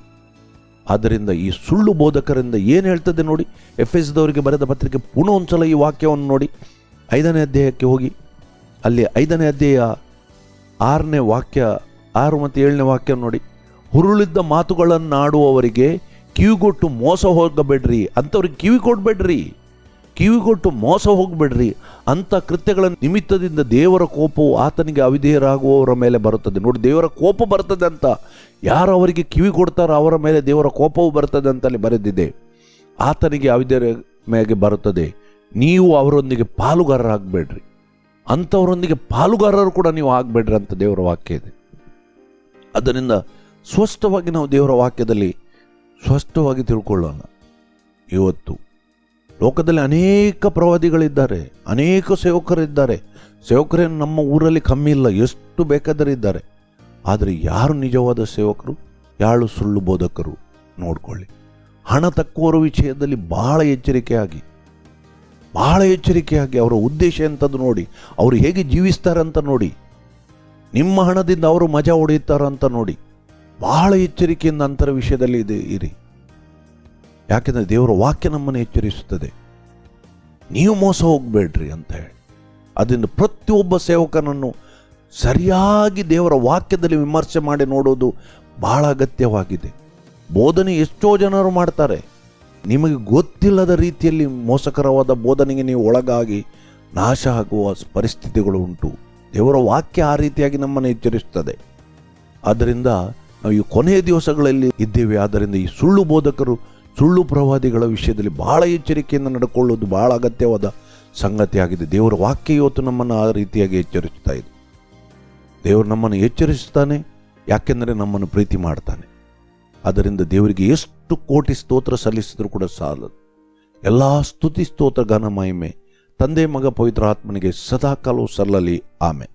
ಆದ್ದರಿಂದ ಈ ಸುಳ್ಳು ಬೋಧಕರಿಂದ ಏನು ಹೇಳ್ತದೆ ನೋಡಿ. ಎಫೆಸದವರಿಗೆ ಬರೆದ ಪತ್ರಿಕೆ ಪುನಃ ಒಂದ್ಸಲ ಈ ವಾಕ್ಯವನ್ನು ನೋಡಿ. 5ನೇ ಅಧ್ಯಾಯಕ್ಕೆ ಹೋಗಿ, ಅಲ್ಲಿ 5ನೇ ಅಧ್ಯಾಯ 6ನೇ ವಾಕ್ಯ, 6 ಮತ್ತು 7ನೇ ವಾಕ್ಯ ನೋಡಿ. ಹುರುಳಿದ್ದ ಮಾತುಗಳನ್ನಾಡುವವರಿಗೆ ಕಿವಿಗೊಟ್ಟು ಮೋಸ ಹೋಗಬೇಡ್ರಿ. ಅಂಥವ್ರಿಗೆ ಕಿವಿಗೊಟ್ಟು ಮೋಸ ಹೋಗಬೇಡ್ರಿ. ಅಂಥ ಕೃತ್ಯಗಳ ನಿಮಿತ್ತದಿಂದ ದೇವರ ಕೋಪವು ಆತನಿಗೆ ಅವಿಧೇಯರಾಗುವವರ ಮೇಲೆ ಬರುತ್ತದೆ. ನೋಡಿ, ದೇವರ ಕೋಪ ಬರ್ತದೆ ಅಂತ. ಯಾರು ಅವರಿಗೆ ಕಿವಿ ಕೊಡ್ತಾರೋ ಅವರ ಮೇಲೆ ದೇವರ ಕೋಪವು ಬರ್ತದೆ ಅಂತಲ್ಲಿ ಬರೆದಿದೆ. ಆತನಿಗೆ ಅವಿಧೇಯರ ಮೇಲೆ ಬರುತ್ತದೆ. ನೀವು ಅವರೊಂದಿಗೆ ಪಾಲುಗಾರರಾಗಬೇಡ್ರಿ. ಅಂಥವರೊಂದಿಗೆ ಪಾಲುಗಾರರು ಕೂಡ ನೀವು ಆಗಬೇಡ್ರಿ ಅಂತ ದೇವರ ವಾಕ್ಯ ಇದೆ. ಅದರಿಂದ ಸ್ಪಷ್ಟವಾಗಿ ನಾವು ದೇವರ ವಾಕ್ಯದಲ್ಲಿ ಸ್ಪಷ್ಟವಾಗಿ ತಿಳ್ಕೊಳ್ಳೋಣ. ಇವತ್ತು ಲೋಕದಲ್ಲಿ ಅನೇಕ ಪ್ರವಾದಿಗಳಿದ್ದಾರೆ, ಅನೇಕ ಸೇವಕರಿದ್ದಾರೆ. ಸೇವಕರೇನು ನಮ್ಮ ಊರಲ್ಲಿ ಕಮ್ಮಿ ಇಲ್ಲ, ಎಷ್ಟು ಬೇಕಾದರೆ ಇದ್ದಾರೆ. ಆದರೆ ಯಾರು ನಿಜವಾದ ಸೇವಕರು, ಯಾರು ಸುಳ್ಳು ಬೋಧಕರು ನೋಡ್ಕೊಳ್ಳಿ. ಹಣ ತಕ್ಕುವರ ವಿಷಯದಲ್ಲಿ ಬಹಳ ಎಚ್ಚರಿಕೆಯಾಗಿ ಅವರ ಉದ್ದೇಶ ಎಂಥದ್ದು ನೋಡಿ, ಅವರು ಹೇಗೆ ಜೀವಿಸ್ತಾರಂತ ನೋಡಿ, ನಿಮ್ಮ ಹಣದಿಂದ ಅವರು ಮಜಾ ಹೊಡೆಯುತ್ತಾರಂತ ನೋಡಿ. ಬಹಳ ಎಚ್ಚರಿಕೆಯಿಂದ ಅಂತರ ವಿಷಯದಲ್ಲಿ ಇರಿ. ಯಾಕೆಂದರೆ ದೇವರ ವಾಕ್ಯ ನಮ್ಮನ್ನು ಎಚ್ಚರಿಸುತ್ತದೆ, ನೀವು ಮೋಸ ಹೋಗಬೇಡ್ರಿ ಅಂತ ಹೇಳಿ. ಅದರಿಂದ ಪ್ರತಿಯೊಬ್ಬ ಸೇವಕನನ್ನು ಸರಿಯಾಗಿ ದೇವರ ವಾಕ್ಯದಲ್ಲಿ ವಿಮರ್ಶೆ ಮಾಡಿ ನೋಡೋದು ಬಹಳ ಅಗತ್ಯವಾಗಿದೆ. ಬೋಧನೆ ಎಷ್ಟೋ ಜನರು ಮಾಡ್ತಾರೆ, ನಿಮಗೆ ಗೊತ್ತಿಲ್ಲದ ರೀತಿಯಲ್ಲಿ ಮೋಸಕರವಾದ ಬೋಧನೆಗೆ ನೀವು ಒಳಗಾಗಿ ನಾಶ ಆಗುವ ಪರಿಸ್ಥಿತಿಗಳು ಉಂಟು. ದೇವರ ವಾಕ್ಯ ಆ ರೀತಿಯಾಗಿ ನಮ್ಮನ್ನು ಎಚ್ಚರಿಸುತ್ತದೆ. ಆದ್ದರಿಂದ ನಾವು ಈ ಕೊನೆಯ ದಿವಸಗಳಲ್ಲಿ ಇದ್ದೇವೆ. ಆದ್ದರಿಂದ ಈ ಸುಳ್ಳು ಬೋಧಕರು, ಸುಳ್ಳು ಪ್ರವಾದಿಗಳ ವಿಷಯದಲ್ಲಿ ಬಹಳ ಎಚ್ಚರಿಕೆಯಿಂದ ನಡ್ಕೊಳ್ಳೋದು ಬಹಳ ಅಗತ್ಯವಾದ ಸಂಗತಿಯಾಗಿದೆ. ದೇವರ ವಾಕ್ಯ ಇವತ್ತು ನಮ್ಮನ್ನು ಆ ರೀತಿಯಾಗಿ ಎಚ್ಚರಿಸ್ತಾ ಇದೆ. ದೇವರು ನಮ್ಮನ್ನು ಎಚ್ಚರಿಸ್ತಾನೆ, ಯಾಕೆಂದರೆ ನಮ್ಮನ್ನು ಪ್ರೀತಿ ಮಾಡ್ತಾನೆ. ಅದರಿಂದ ದೇವರಿಗೆ ಎಷ್ಟು ಕೋಟಿ ಸ್ತೋತ್ರ ಸಲ್ಲಿಸಿದರೂ ಕೂಡ ಸಾಲದು. ಎಲ್ಲ ಸ್ತುತಿ ಸ್ತೋತ್ರ ಘನ ಮಹಿಮೆ ತಂದೆ ಮಗ ಪವಿತ್ರ ಆತ್ಮನಿಗೆ ಸದಾಕಾಲವೂ ಸಲ್ಲಲಿ. ಆಮೆನ್.